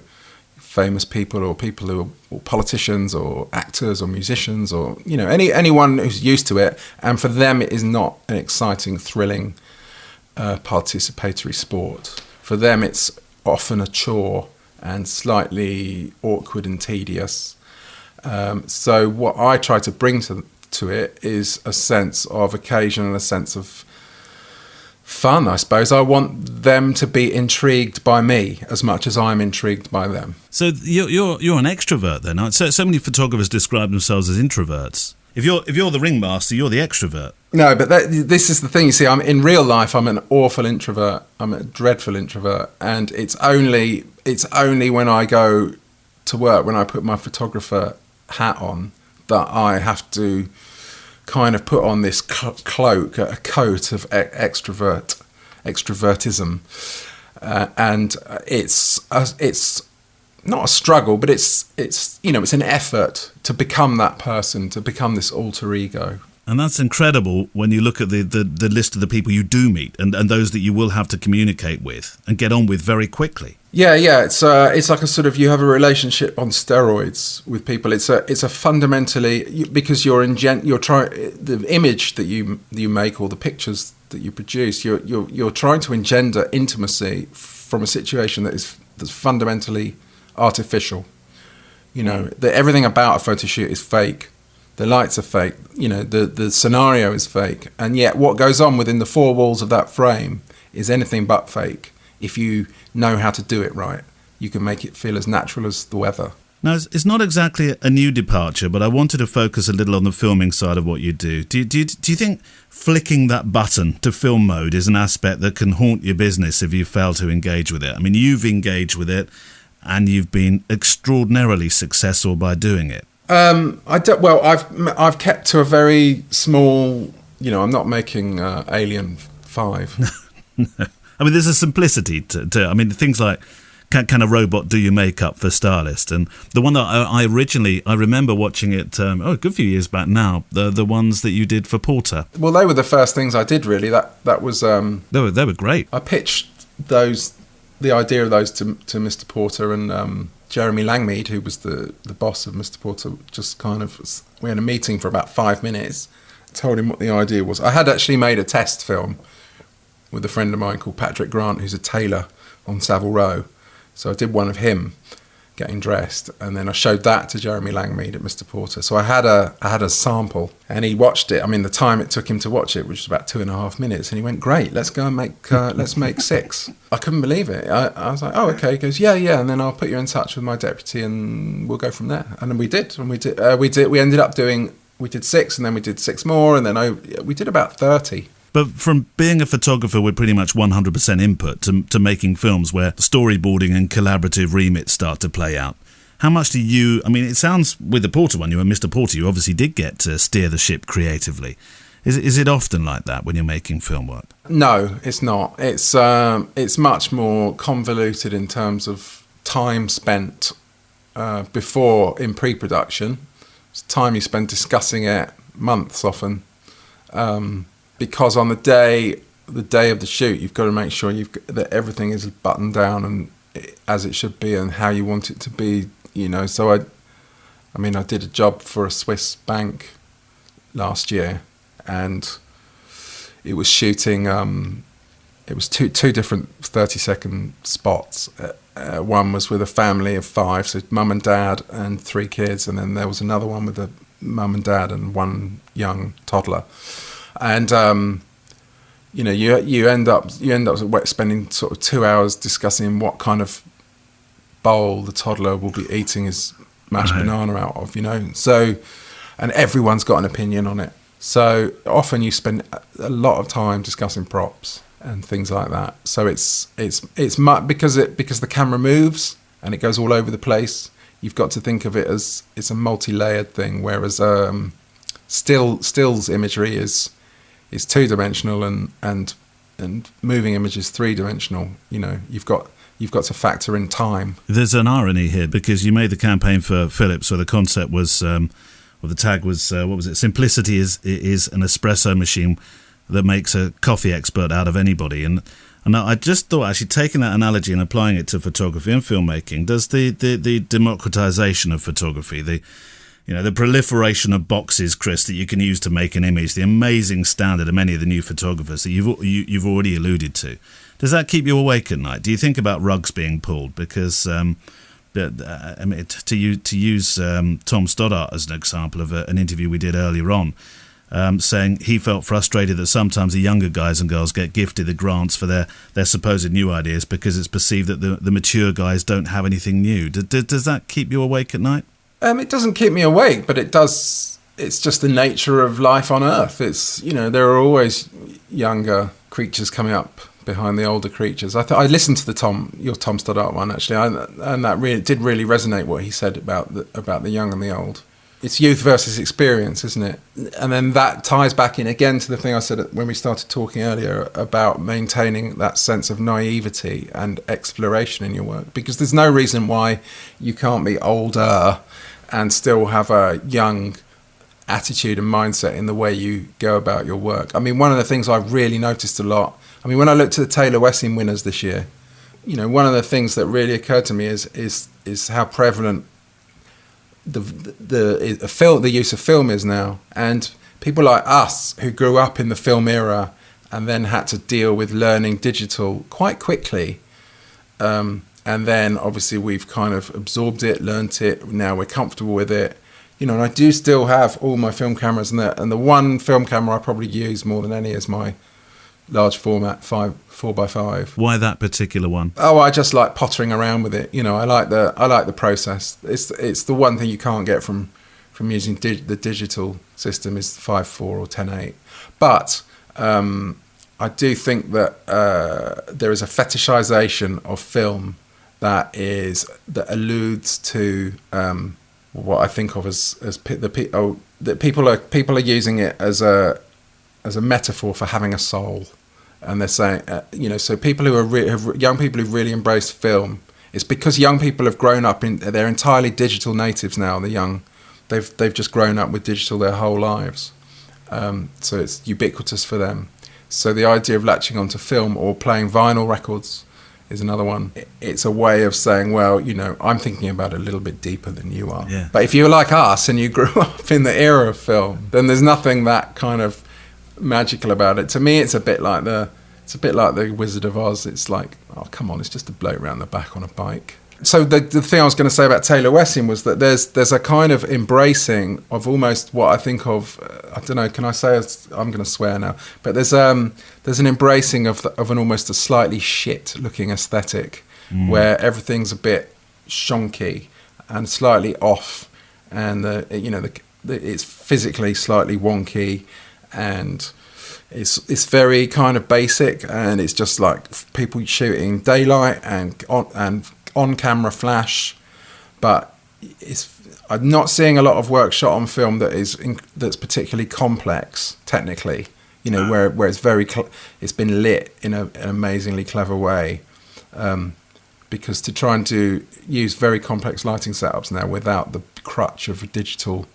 C: famous people, or people who are politicians or actors or musicians, or anyone who's used to it, and for them it is not an exciting, thrilling, participatory sport. For them it's often a chore and slightly awkward and tedious. So what I try to bring to it is a sense of occasion and a sense of fun, I suppose. I want them to be intrigued by me as much as I'm intrigued by them.
A: So you're an extrovert then. So many photographers describe themselves as introverts. If you're the ringmaster, you're the extrovert.
C: No, but this is the thing. You see, in real life, I'm an awful introvert. I'm a dreadful introvert, and it's only when I go to work, when I put my photographer hat on, that I have to kind of put on this cloak, a coat of extrovertism, and it's not a struggle, but it's an effort to become that person, to become this alter ego.
A: And that's incredible when you look at the list of the people you do meet and those that you will have to communicate with and get on with very quickly.
C: Yeah, it's like a sort of, you have a relationship on steroids with people. It's a fundamentally, because you're trying, the image that you make, or the pictures that you produce, you're trying to engender intimacy from a situation that's fundamentally artificial. That everything about a photo shoot is fake. The lights are fake. The scenario is fake, and yet what goes on within the four walls of that frame is anything but fake. If you know how to do it right, you can make it feel as natural as the weather.
A: Now, it's not exactly a new departure, but I wanted to focus a little on the filming side of what you do. Do you think flicking that button to film mode is an aspect that can haunt your business if you fail to engage with it? I mean, you've engaged with it, and you've been extraordinarily successful by doing it.
C: I've kept to a very small. I'm not making Alien 5.
A: No. I mean, there's a simplicity to I mean, things like, can a robot do your makeup for stylist? And the one that I remember watching it, a good few years back now, the ones that you did for Porter.
C: Well, they were the first things I did, really. That was...
A: They were great.
C: I pitched the idea of those to Mr. Porter, and Jeremy Langmead, who was the boss of Mr. Porter, just kind of... We had a meeting for about 5 minutes, told him what the idea was. I had actually made a test film with a friend of mine called Patrick Grant, who's a tailor on Savile Row. So I did one of him getting dressed, and then I showed that to Jeremy Langmead at Mr. Porter. So I had a sample, and he watched it. I mean, the time it took him to watch it, which was about 2.5 minutes, and he went, "Great, let's go and make 6." I couldn't believe it. I was like, "Oh, okay." He goes, "Yeah," and then I'll put you in touch with my deputy, and we'll go from there. And then we did. We ended up doing. We did 6, and then we did 6 more, and then we did about 30.
A: But from being a photographer with pretty much 100% input to making films where storyboarding and collaborative remits start to play out, how much do you... I mean, it sounds, with the Porter one, you and Mr. Porter, you obviously did get to steer the ship creatively. Is it often like that when you're making film work? No, it's not. It's much more convoluted in terms of time spent before in pre-production. It's time you spend discussing it, months often. Because on the day of the shoot, you've got to make sure that everything is buttoned down and as it should be, and how you want it to be. So
C: I mean, I did a job for a Swiss bank last year, and it was shooting. It was two different 30-second spots. One was with a family of 5, so mum and dad and 3 kids, and then there was another one with a mum and dad and 1 young toddler. And you end up spending sort of 2 hours discussing what kind of bowl the toddler will be eating his mashed banana out of, So, and everyone's got an opinion on it. So often you spend a lot of time discussing props and things like that. So it's because the camera moves and it goes all over the place. You've got to think of it as it's a multi-layered thing, whereas stills imagery is 2-dimensional and moving image is 3-dimensional. You've got to factor in time.
A: There's an irony here because you made the campaign for Philips, where the concept was, or the tag was, what was it? Simplicity is an espresso machine that makes a coffee expert out of anybody. And I just thought, actually, taking that analogy and applying it to photography and filmmaking, does the democratization of photography, the proliferation of boxes, Chris, that you can use to make an image, the amazing standard of many of the new photographers that you've already alluded to, does that keep you awake at night? Do you think about rugs being pulled? Because to use Tom Stoddart as an example of an interview we did earlier on, saying he felt frustrated that sometimes the younger guys and girls get gifted the grants for their supposed new ideas because it's perceived that the mature guys don't have anything new. Does that keep you awake at night?
C: It doesn't keep me awake, but it does. It's just the nature of life on Earth. It's there are always younger creatures coming up behind the older creatures. I listened to your Tom Stoddart one actually, and that did really resonate what he said about the young and the old. It's youth versus experience, isn't it? And then that ties back in again to the thing I said when we started talking earlier about maintaining that sense of naivety and exploration in your work, because there's no reason why you can't be older and still have a young attitude and mindset in the way you go about your work. I mean, one of the things I've really noticed a lot, when I looked at the Taylor Wessing winners this year, one of the things that really occurred to me is how prevalent the use of film is now. And people like us who grew up in the film era and then had to deal with learning digital quite quickly, and then obviously we've kind of absorbed it, learnt it, now we're comfortable with it. And I do still have all my film cameras, and the one film camera I probably use more than any is my large format 4x5.
A: Why that particular one?
C: Oh, I just like pottering around with it. I like the process. It's the one thing you can't get from using the digital system is 5.4 or 10.8. But I do think that there is a fetishization of film that alludes to what I think of as that people are using it as a metaphor for having a soul. And they're saying, so people who are young people who've really embraced film, it's because young people have grown up they're entirely digital natives now. The young, they've just grown up with digital their whole lives, so it's ubiquitous for them. So the idea of latching onto film or playing vinyl records is another one. It's a way of saying, well, I'm thinking about it a little bit deeper than you are.
A: Yeah.
C: But if you're like us and you grew up in the era of film, then there's nothing that kind of magical about it. To me, it's a bit like the Wizard of Oz. It's like, oh come on, it's just a bloke round the back on a bike. So the thing I was going to say about Taylor Wessing was that there's a kind of embracing of almost what I think of. I don't know. Can I say? I'm going to swear now. But there's an embracing of an almost a slightly shit looking aesthetic, where everything's a bit shonky and slightly off, and it's physically slightly wonky. And it's very kind of basic, and it's just like people shooting daylight and on camera flash. But I'm not seeing a lot of work shot on film that's particularly complex technically. Where it's it's been lit in an amazingly clever way. Because to try and use very complex lighting setups now without the crutch of a digital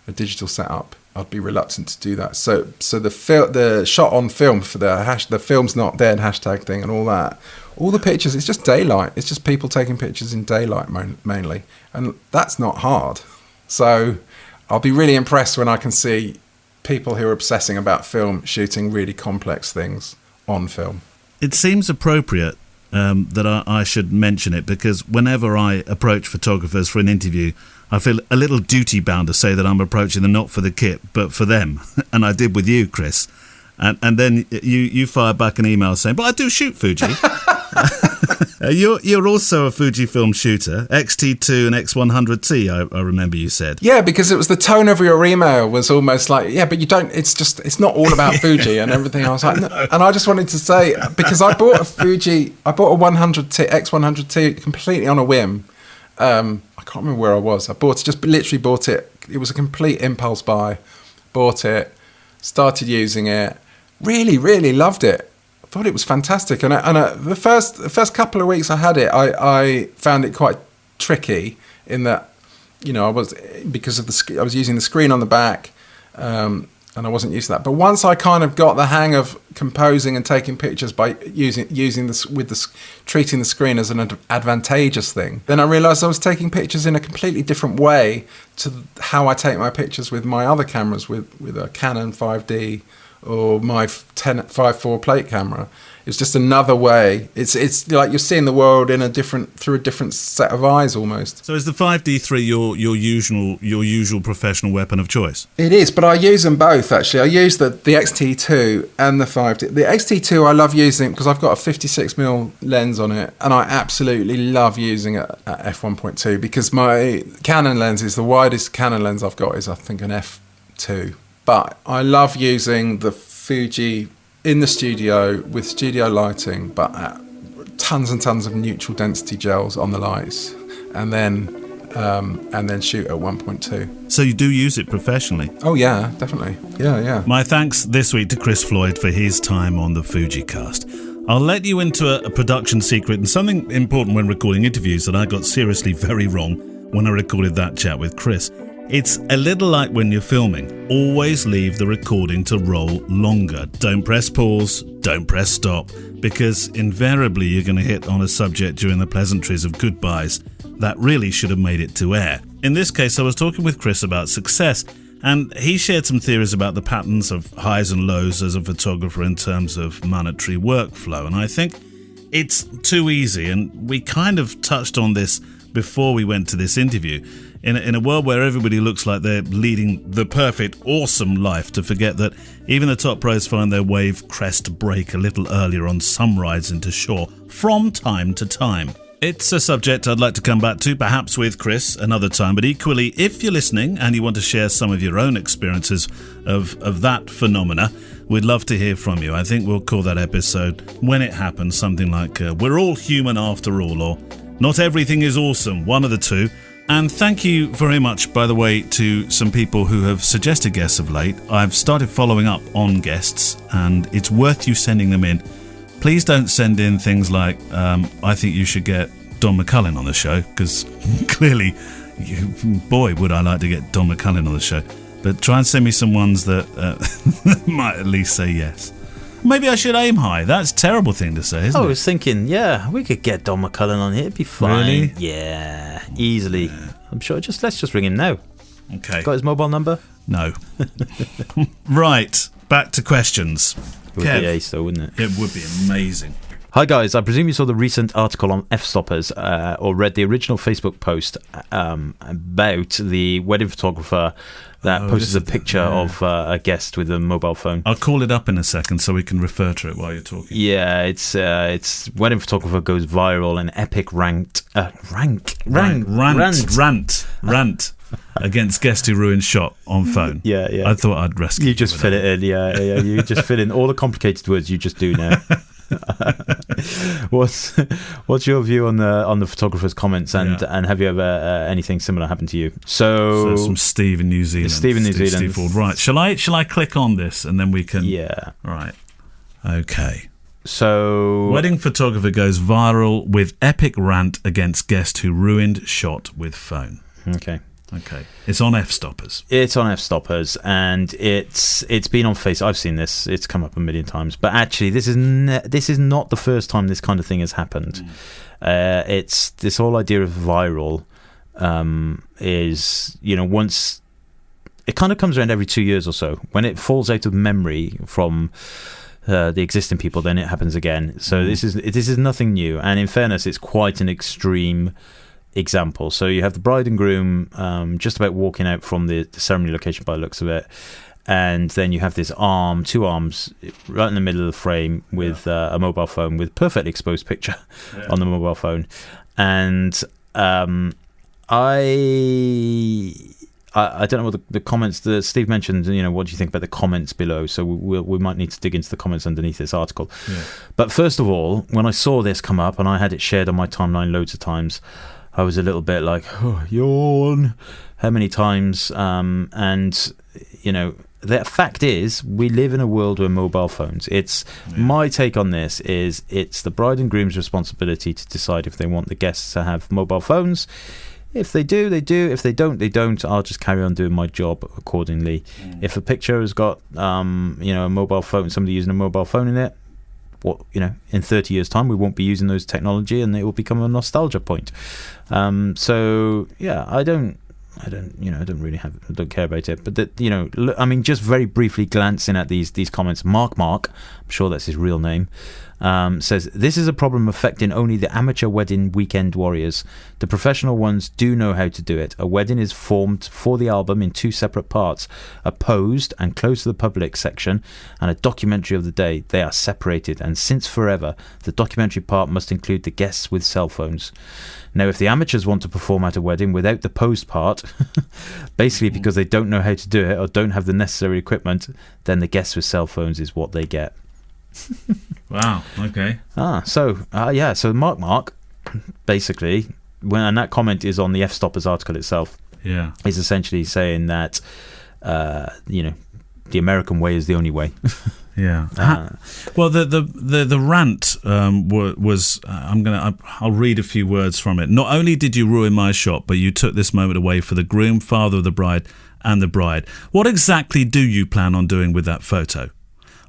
C: setup, I'd be reluctant to do that. So the shot on film for the film's not dead hashtag thing and all that, all the pictures, it's just daylight. It's just people taking pictures in daylight mainly, and that's not hard. So I'll be really impressed when I can see people who are obsessing about film shooting really complex things on film.
A: It seems appropriate that I should mention it, because whenever I approach photographers for an interview, I feel a little duty-bound to say that I'm approaching them not for the kit, but for them. And I did with you, Chris. And then you fired back an email saying, but I do shoot Fuji. You're also a Fujifilm shooter, X-T2 and X100T, I remember you said.
C: Yeah, because it was the tone of your email was almost like, yeah, but you don't, it's not all about Fuji and everything. I was like, no. And I just wanted to say, because I bought a X100T completely on a whim. I can't remember where I was. Literally bought it. It was a complete impulse buy. Bought it, started using it, really, really loved it. I thought it was fantastic. And the first couple of weeks I had it, I found it quite tricky in that, I was using the screen on the back, and I wasn't used to that. But once I kind of got the hang of composing and taking pictures by treating the screen as an advantageous thing, then I realised I was taking pictures in a completely different way to how I take my pictures with my other cameras, with a Canon 5D or my 5.4 plate camera. It's just another way. It's like you're seeing the world through a different set of eyes almost.
A: So is the 5D3 your usual professional weapon of choice?
C: It is, but I use them both actually. I use the X-T2 and the 5D. The X-T2 I love using because I've got a 56mm lens on it, and I absolutely love using it at f1.2 because my Canon lens is the widest Canon lens I've got is I think an f2. But I love using the Fuji in the studio with studio lighting, but tons and tons of neutral density gels on the lights, and then shoot at 1.2.
A: So you do use it professionally?
C: Oh yeah, definitely. Yeah.
A: My thanks this week to Chris Floyd for his time on the FujiCast. I'll let you into a production secret and something important when recording interviews that I got seriously very wrong when I recorded that chat with Chris. It's a little like when you're filming. Always leave the recording to roll longer. Don't press pause, don't press stop, because invariably you're going to hit on a subject during the pleasantries of goodbyes that really should have made it to air. In this case, I was talking with Chris about success, and he shared some theories about the patterns of highs and lows as a photographer in terms of monetary workflow, and I think it's too easy, and we kind of touched on this before we went to this interview. In a world where everybody looks like they're leading the perfect, awesome life, to forget that even the top pros find their wave crest break a little earlier on some rides into shore from time to time. It's a subject I'd like to come back to, perhaps with Chris another time, but equally, if you're listening and you want to share some of your own experiences of that phenomena, we'd love to hear from you. I think we'll call that episode, when it happens, something like We're All Human After All, or Not Everything Is Awesome, one of the two. And thank you very much, by the way, to some people who have suggested guests of late. I've started following up on guests, and it's worth you sending them in. Please don't send in things like, I think you should get Don McCullin on the show, because clearly, boy, would I like to get Don McCullin on the show. But try and send me some ones that might at least say yes. Maybe I should aim high. That's a terrible thing to say, isn't it?
B: I was thinking, yeah, we could get Don McCullin on here. It'd be fine.
A: Really?
B: Yeah, easily. Yeah. I'm sure. Let's just ring him now.
A: Okay.
B: Got his mobile number?
A: No. Right. Back to questions.
B: It would be ace, though, wouldn't it?
A: It would be amazing.
B: Hi guys, I presume you saw the recent article on f-stoppers or read the original Facebook post about the wedding photographer that posted a picture of a guest with a mobile phone.
A: I'll call it up in a second so we can refer to it while you're talking.
B: Yeah, it's wedding photographer goes viral and epic rant against guest who ruined shot on phone. Yeah.
A: I thought I'd rescue
B: you. Just fill it in, yeah. You just fill in all the complicated words you just do now. What's your view on the photographer's comments, and have you ever anything similar happened to you? So
A: from Steve in New Zealand. Steve Ford. Right. Shall I click on this and then we can? Yeah. Right. Okay.
B: So
A: wedding photographer goes viral with epic rant against guest who ruined shot with phone.
B: Okay.
A: It's on f-stoppers.
B: It's on f-stoppers, and it's been on Facebook. I've seen this. It's come up a million times. But actually, this is not the first time this kind of thing has happened. It's this whole idea of viral is, once it kind of comes around every 2 years or so, when it falls out of memory from the existing people, then it happens again. So this is nothing new, and in fairness, it's quite an extreme example. So you have the bride and groom just about walking out from the ceremony location by the looks of it, and then you have this two arms right in the middle of the frame with a mobile phone with perfectly exposed picture on the mobile phone. And I don't know what the comments that Steve mentioned, what do you think about the comments below? So we might need to dig into the comments underneath this article. Yeah. But first of all, when I saw this come up and I had it shared on my timeline loads of times, I was a little bit like, oh, yawn. How many times? The fact is, we live in a world with mobile phones. My take on this is it's the bride and groom's responsibility to decide if they want the guests to have mobile phones. If they do, they do. If they don't, they don't. I'll just carry on doing my job accordingly. If a picture has got, a mobile phone, somebody using a mobile phone in it, in 30 years' time, we won't be using those technology, and it will become a nostalgia point. So yeah, I don't care about it. But just very briefly glancing at these comments, Mark, I'm sure that's his real name, says this is a problem affecting only the amateur wedding weekend warriors. The professional ones do know how to do it. A wedding is formed for the album in 2 separate parts, a posed and closed to the public section, and a documentary of the day. They are separated, and since forever, the documentary part must include the guests with cell phones. Now, if the amateurs want to perform at a wedding without the posed part, basically because they don't know how to do it or don't have the necessary equipment, then the guests with cell phones is what they get.
A: Wow, okay.
B: So Mark, basically, and that comment is on the F-Stoppers article itself, is essentially saying that, the American way is the only way.
A: Yeah. Well, the rant was. I'll read a few words from it. Not only did you ruin my shot, but you took this moment away for the groom, father of the bride, and the bride. What exactly do you plan on doing with that photo?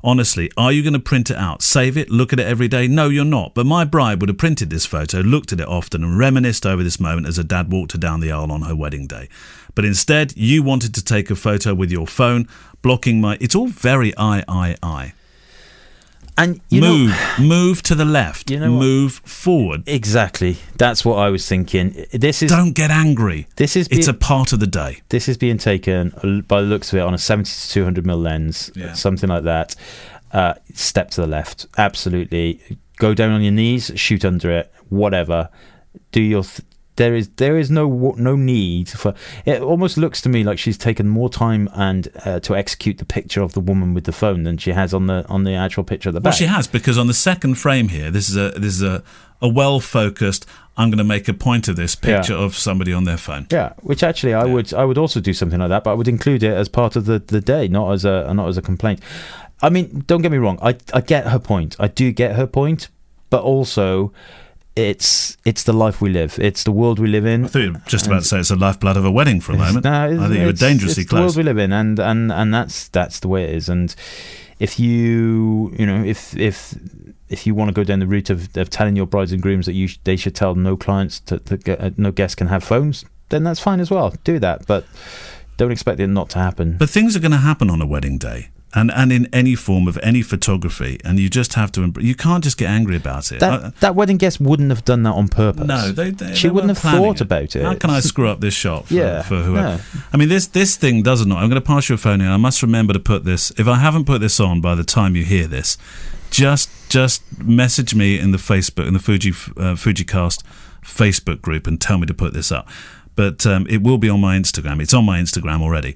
A: Honestly, are you going to print it out, save it, look at it every day? No, you're not. But my bride would have printed this photo, looked at it often, and reminisced over this moment as her dad walked her down the aisle on her wedding day. But instead, you wanted to take a photo with your phone, blocking my... It's all very I.
B: And
A: move to the left. Move forward.
B: Exactly. That's what I was thinking.
A: Don't get angry. It's a part of the day.
B: This is being taken, by the looks of it, on a 70 to 200mm lens, something like that. Step to the left. Absolutely. Go down on your knees, shoot under it, whatever. Do your... There is no need for. It almost looks to me like she's taken more time and to execute the picture of the woman with the phone than she has on the actual picture of the back.
A: Well, she has, because on the second frame here, this is a well focused. I'm going to make a point of this picture of somebody on their phone. Yeah,
B: which actually I would also do something like that, but I would include it as part of the day, not as a complaint. I mean, don't get me wrong. I get her point. I do get her point, but also. It's the life we live. It's the world we live in.
A: I thought you were just about to say it's the lifeblood of a wedding for a moment. I think you were dangerously close.
B: It's the world we live in, and that's the way it is. And if you if you want to go down the route of telling your brides and grooms that they should tell no clients no guests can have phones, then that's fine as well. Do that, but don't expect it not to happen.
A: But things are going to happen on a wedding day. And in any form of any photography, and you just have to. You can't just get angry about it.
B: That wedding guest wouldn't have done that on purpose.
A: No,
B: she wouldn't have thought about it.
A: How can I screw up this shot for whoever? Yeah. I mean, this thing does not. I'm going to pass you a phone in. I must remember to put this. If I haven't put this on by the time you hear this, just message me in the Facebook, in the Fujicast Facebook group, and tell me to put this up. But it will be on my Instagram. It's on my Instagram already.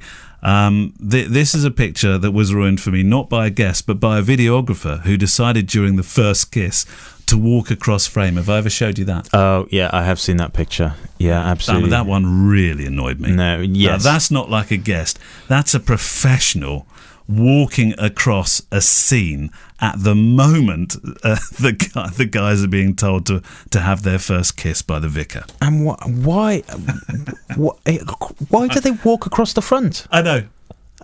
A: This is a picture that was ruined for me, not by a guest, but by a videographer who decided during the first kiss to walk across frame. Have I ever showed you that?
B: Oh, yeah, I have seen that picture. Yeah, absolutely.
A: That one really annoyed me.
B: No, yes.
A: Now, that's not like a guest. That's a professional walking across a scene at the moment the guys are being told to have their first kiss by the vicar.
B: And why do they walk across the front?
A: I know.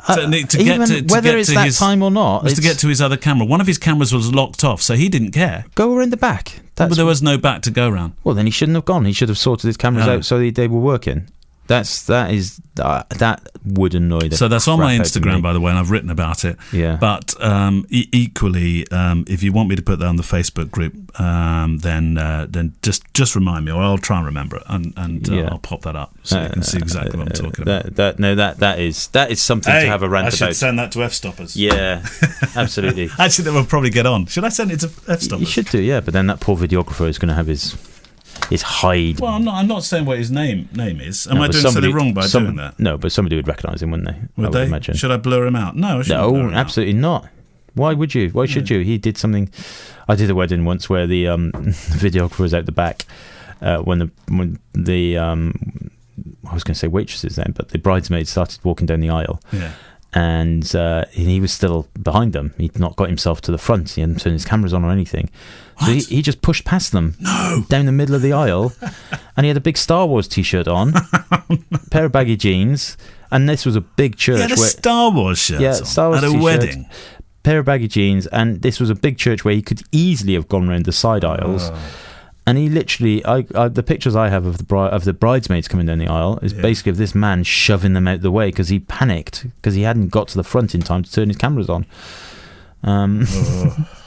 B: whether it's that time or not,
A: was to get to his other camera. One of his cameras was locked off, so he didn't care.
B: Go around the back.
A: But there was no back to go around.
B: Well, then he shouldn't have gone. He should have sorted his cameras out so they were working. That would annoy the
A: So that's on my
B: crap out of me.
A: Instagram, by the way, and I've written about it.
B: Yeah.
A: But equally, if you want me to put that on the Facebook group, then just remind me, or I'll try and remember it, and I'll pop that up so you can see exactly what I'm talking about.
B: That is something to have a rant about.
A: I should send that to F-stoppers.
B: Yeah, absolutely.
A: Actually, they will probably get on. Should I send it to F-stoppers?
B: You should do, yeah. But then that poor videographer is going to have his hide.
A: Well, I'm not saying what his name is. Am I doing something wrong by doing that?
B: No, but somebody would recognise him, wouldn't they?
A: Would they? Imagine. Should I blur him out? No, I shouldn't blur him
B: absolutely not. Why would you? Why should you? He did something. I did a wedding once where the videographer was out the back when the I was going to say waitresses then, but the bridesmaids started walking down the aisle.
A: Yeah.
B: And he was still behind them. He'd not got himself to the front. He hadn't turned his cameras on or anything. So he just pushed past them down the middle of the aisle, and he had a big Star Wars T-shirt on, pair of baggy jeans, and this was a big church.
A: He had a Star Wars shirt on
B: Star Wars
A: at a
B: T-shirt,
A: wedding.
B: Pair of baggy jeans, and this was a big church where he could easily have gone around the side aisles. And he literally, the pictures I have of the bridesmaids coming down the aisle is basically of this man shoving them out the way because he panicked because he hadn't got to the front in time to turn his cameras on.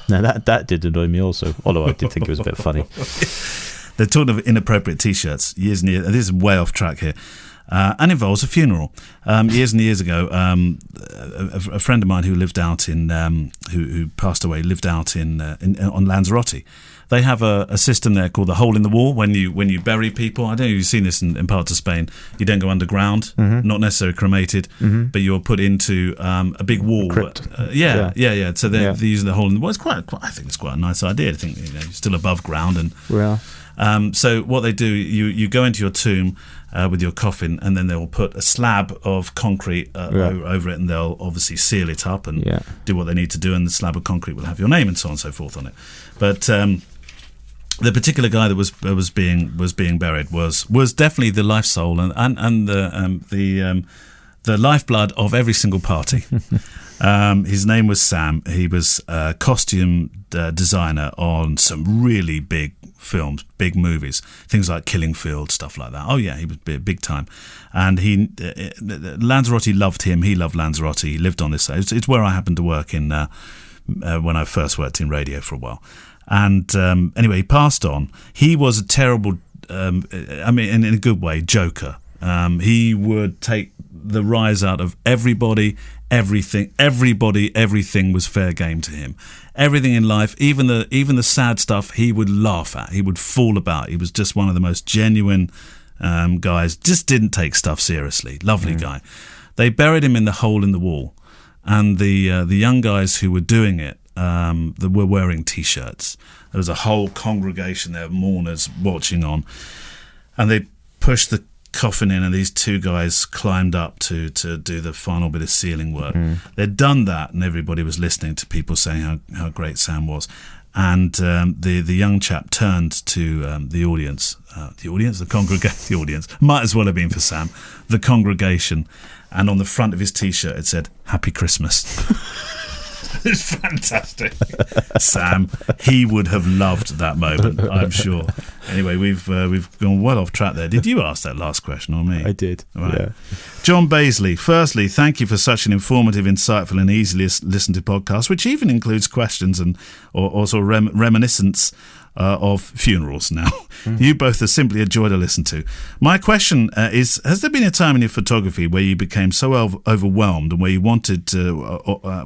B: Now that did annoy me also, although I did think it was a bit funny.
A: They're talking of inappropriate T-shirts years and years. This is way off track here. And involves a funeral. Years and years ago, a friend of mine who lived out in, who passed away, lived out on Lanzarote. They have a system there called the hole in the wall. When you bury people, I don't know if you've seen this in parts of Spain. You don't go underground, not necessarily cremated, but you're put into a big wall.
B: Crypt.
A: Yeah. So they're using the hole in the wall. It's I think it's quite a nice idea. I think you're still above ground and. So what they do, you go into your tomb with your coffin, and then they'll put a slab of concrete over it, and they'll obviously seal it up and do what they need to do, and the slab of concrete will have your name and so on and so forth on it. But the particular guy that was being buried was definitely the life soul and the lifeblood of every single party. His name was Sam. He was a costume designer on some really big films, big movies, things like Killing Field, stuff like that. Oh yeah, he was big time. And Lanzarote loved him. He loved Lanzarote. He lived on this side. It's where I happened to work in when I first worked in radio for a while. And anyway, he passed on. He was a terrible, in a good way, joker. He would take the rise out of everybody, everything. Everything was fair game to him. Everything in life, even the sad stuff, he would laugh at. He would fool about. He was just one of the most genuine guys. Just didn't take stuff seriously. Lovely guy. They buried him in the hole in the wall, and the young guys who were doing it, that were wearing T-shirts. There was a whole congregation there, mourners watching on, and they pushed the coffin in, and these two guys climbed up to do the final bit of sealing work. They'd done that, and everybody was listening to people saying how great Sam was. And the young chap turned to the audience, the audience, might as well have been for Sam, the congregation, and on the front of his T-shirt it said, "Happy Christmas." It's fantastic. Sam, he would have loved that moment, I'm sure. Anyway, we've gone well off track there. Did you ask that last question or me?
B: I did.
A: Right.
B: Yeah.
A: John Baisley, firstly, thank you for such an informative, insightful and easily listened to podcast, which even includes questions and or sort of reminiscence of funerals now. You both are simply a joy to listen to. My question is, has there been a time in your photography where you became so overwhelmed and where you wanted to,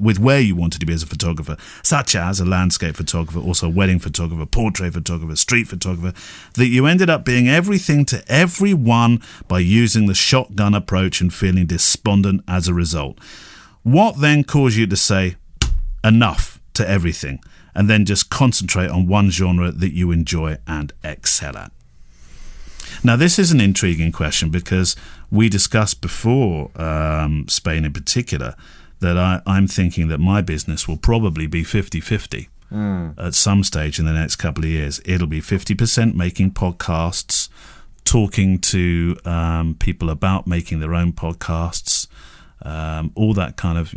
A: where you wanted to be as a photographer, such as a landscape photographer, also a wedding photographer, portrait photographer, street photographer, that you ended up being everything to everyone by using the shotgun approach and feeling despondent as a result? What then caused you to say enough to everything, and then just concentrate on one genre that you enjoy and excel at? Now, this is an intriguing question because we discussed before, Spain in particular, that I'm thinking that my business will probably be 50-50 at some stage in the next couple of years. It'll be 50% making podcasts, talking to people about making their own podcasts, all that kind of,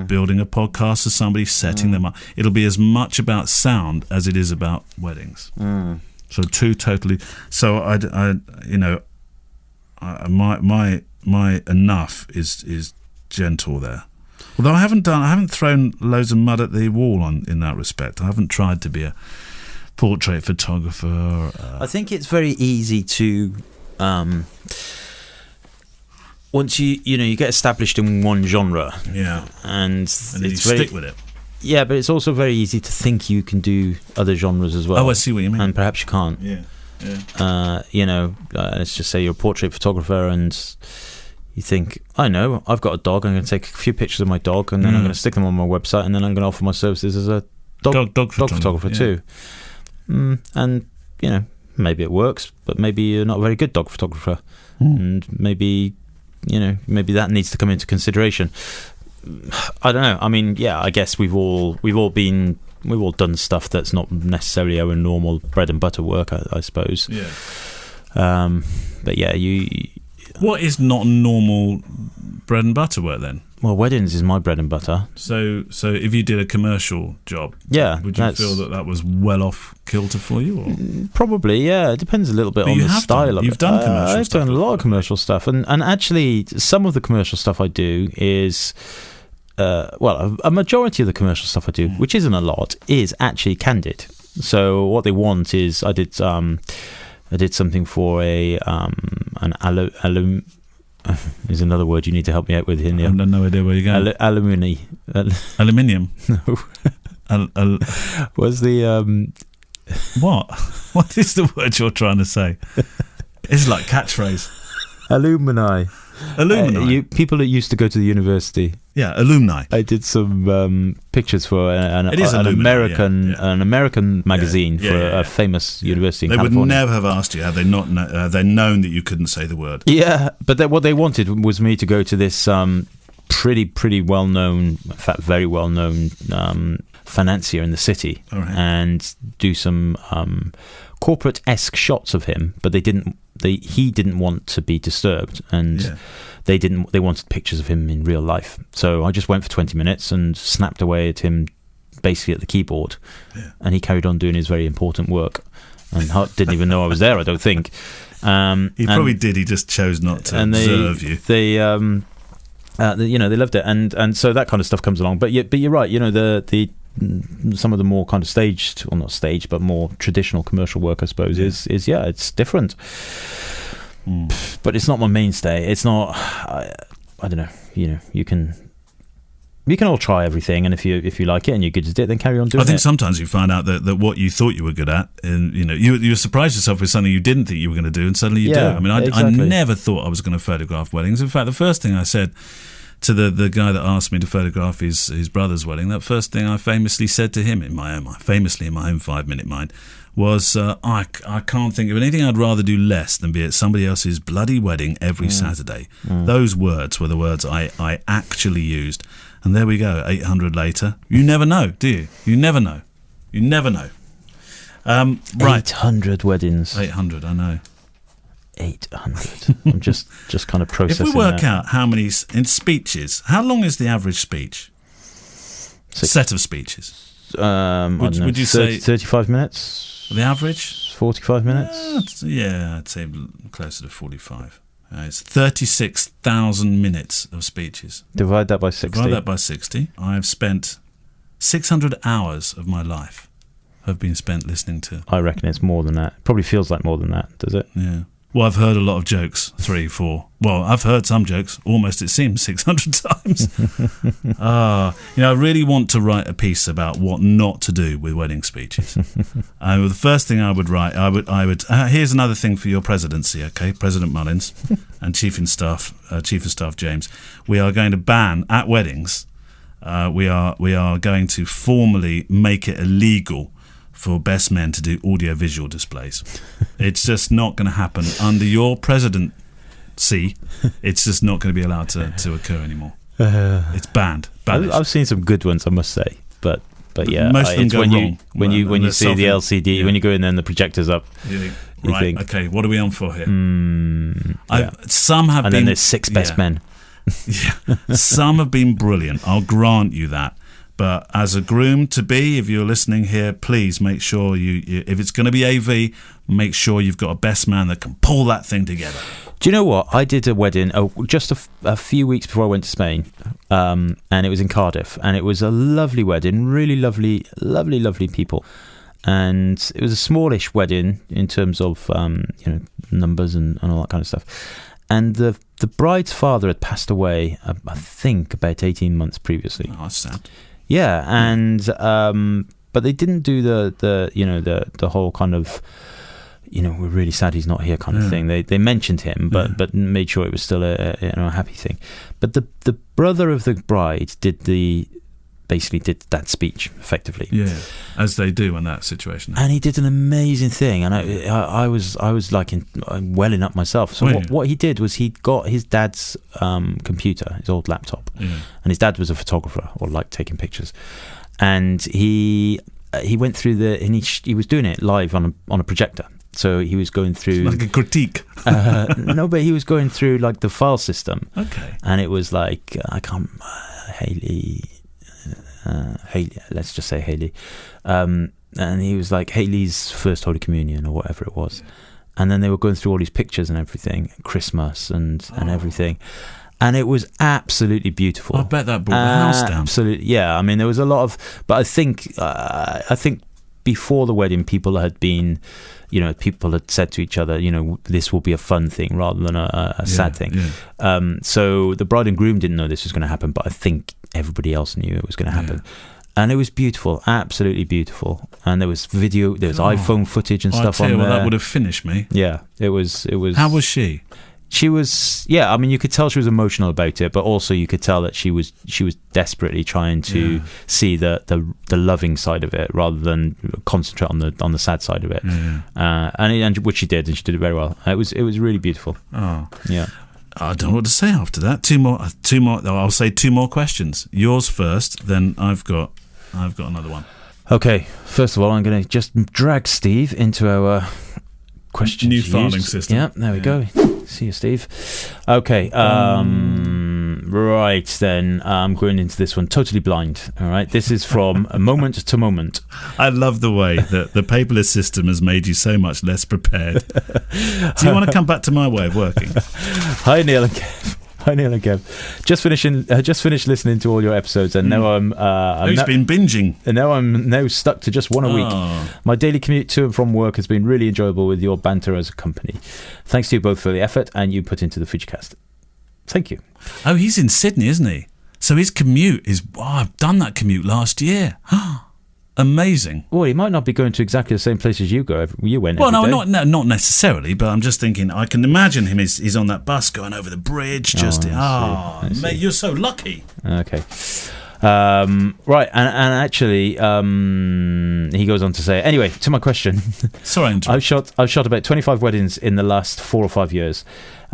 A: building a podcast for somebody, setting them up. It'll be as much about sound as it is about weddings. So two totally. So my enough is gentle there. Although I haven't thrown loads of mud at the wall in that respect. I haven't tried to be a portrait photographer.
B: I think it's very easy to, once you get established in one genre, and
A: then you stick with it.
B: Yeah, but it's also very easy to think you can do other genres as well.
A: Oh, I see what you mean.
B: And perhaps you can't.
A: Yeah.
B: Let's just say you're a portrait photographer and you think, I know, I've got a dog, I'm going to take a few pictures of my dog and then I'm going to stick them on my website and then I'm going to offer my services as a dog photographer too. And, maybe it works, but maybe you're not a very good dog photographer. And maybe that needs to come into consideration. I don't know. I mean, I guess we've all done stuff that's not necessarily our normal bread and butter work, I suppose.
A: Yeah.
B: But
A: what is not normal bread and butter work then?
B: Well, weddings is my bread and butter.
A: So if you did a commercial job, would you feel that was well off kilter for you? Or?
B: Probably, yeah. It depends a little bit on the style of it.
A: You've done commercial
B: I've
A: stuff.
B: done a lot of commercial stuff. And actually, some of the commercial stuff I do is... a majority of the commercial stuff I do, which isn't a lot, is actually candid. So what they want is... I did something for an is another word you need to help me out with here, Neil.
A: I have no idea where you're going. Aluminium.
B: No. Was the
A: what? What is the word you're trying to say? It's like catchphrase.
B: Alumni. People that used to go to the university.
A: Yeah, alumni.
B: I did some pictures for an American magazine for a famous university in California.
A: They would never have asked you had they not they known that you couldn't say the word.
B: Yeah, but what they wanted was me to go to this pretty well known, in fact very well known financier in the city and do some corporate-esque shots of him, but he didn't want to be disturbed, and they wanted pictures of him in real life. So I just went for 20 minutes and snapped away at him basically at the keyboard, and he carried on doing his very important work and didn't even know I was there, I don't think.
C: He probably did, he just chose not to observe you.
B: They loved it, and so that kind of stuff comes along. But you're right, the some of the more kind of staged, or not staged, but more traditional commercial work, I suppose, is it's different. But it's not my mainstay. It's not. I don't know. You can all try everything, and if you like it and you're good at it, then carry on doing it.
A: I think sometimes you find out that what you thought you were good at, and you surprise yourself with something you didn't think you were going to do, and suddenly you do. I mean, I never thought I was going to photograph weddings. In fact, the first thing I said to the guy that asked me to photograph his brother's wedding, that first thing I famously said to him in my own 5-minute mind was, I can't think of anything I'd rather do less than be at somebody else's bloody wedding every Saturday. Those words were the words I actually used. And there we go, 800 later. You never know, do you? You never know. Right.
B: 800 weddings.
A: 800, I know.
B: 800. I'm just kind of processing.
A: If we work out how many in speeches, how long is the average speech? Set of speeches.
B: Would you say 35 minutes?
A: The average?
B: 45 minutes?
A: I'd say closer to 45. It's 36,000 minutes of speeches.
B: Divide that by 60.
A: I've spent 600 hours of my life have been spent listening to.
B: I reckon it's more than that. Probably feels like more than that, does it?
A: Yeah. Well, I've heard a lot of jokes, 3, 4. Well, I've heard some jokes, almost it seems 600 times. I really want to write a piece about what not to do with wedding speeches. The first thing I would write, I would. Here's another thing for your presidency, okay, President Mullins and Chief of Staff James. We are going to ban at weddings. We are going to formally make it illegal for best men to do audio-visual displays. It's just not going to happen under your presidency. It's just not going to be allowed to occur anymore. It's banned.
B: I've seen some good ones, I must say, but yeah,
A: most of them go wrong.
B: When you see the LCD, when you go in there and the projector's up,
A: you think, okay, what are we on for here?
B: Some
A: have been,
B: and then there's 6 best men.
A: Yeah, some have been brilliant. I'll grant you that. But as a groom-to-be, if you're listening here, please make sure you if it's going to be AV, make sure you've got a best man that can pull that thing together.
B: Do you know what? I did a wedding just a few weeks before I went to Spain, and it was in Cardiff, and it was a lovely wedding, really lovely, lovely, lovely people. And it was a smallish wedding in terms of numbers and all that kind of stuff. And the bride's father had passed away, I think, about 18 months previously.
A: Oh, that's sad.
B: Yeah, and but they didn't do the whole kind of, we're really sad he's not here kind of thing. They mentioned him, but made sure it was still a happy thing. But the brother of the bride basically did that speech effectively. Yeah,
A: as they do in that situation.
B: And he did an amazing thing, and I was like welling up myself. So what he did was he got his dad's computer, his old laptop, and his dad was a photographer or liked taking pictures, and he went through and he was doing it live on a projector. So he was going through
A: like a critique.
B: No, but he was going through like the file system.
A: Okay,
B: and it was like Haley, let's just say Haley, and he was like Haley's first Holy Communion or whatever it was, and then they were going through all these pictures and everything, Christmas and everything, and it was absolutely beautiful.
A: I bet that brought the house down.
B: Absolutely, yeah. I mean, there was a lot of, but I think before the wedding, people had said to each other, this will be a fun thing rather than a sad thing. Yeah. So the bride and groom didn't know this was going to happen, but I think everybody else knew it was going to happen. And it was beautiful, absolutely beautiful. And there was video, there was iPhone footage and stuff on there.
A: That would have finished me.
B: Yeah, it was.
A: How was she?
B: She was, I mean, you could tell she was emotional about it, but also you could tell that she was desperately trying to see the loving side of it rather than concentrate on the sad side of it. And which she did, and she did it very well. It was really beautiful.
A: Oh,
B: yeah.
A: I don't know what to say after that. Two more. I'll say two more questions. Yours first, then I've got another one.
B: Okay. First of all, I'm going to just drag Steve into our questions.
A: New filing system.
B: Yeah, there we go. See you, Steve. Okay. Right then, I'm going into this one totally blind. All right. This is from Moment to Moment.
A: I love the way that the paperless system has made you so much less prepared. Do you want to come back to my way of working?
B: Hi, Neil and Kev. Hi, Neil and Kev. Just finished listening to all your episodes, and now I'm
A: been binging.
B: And now I'm stuck to just one a week. My daily commute to and from work has been really enjoyable with your banter as a company. Thanks to you both for the effort and you put into the Fujicast. Thank you.
A: Oh, he's in Sydney, isn't he? So his commute is. I've done that commute last year. Amazing.
B: Well, he might not be going to exactly the same place as you went.
A: Well, no, not necessarily, but I'm just thinking. I can imagine him. He's on that bus going over the bridge. I see. Mate, you're so lucky.
B: Okay. Right, and actually, he goes on to say. Anyway, to my question.
A: Sorry,
B: I've shot about 25 weddings in the last 4 or 5 years.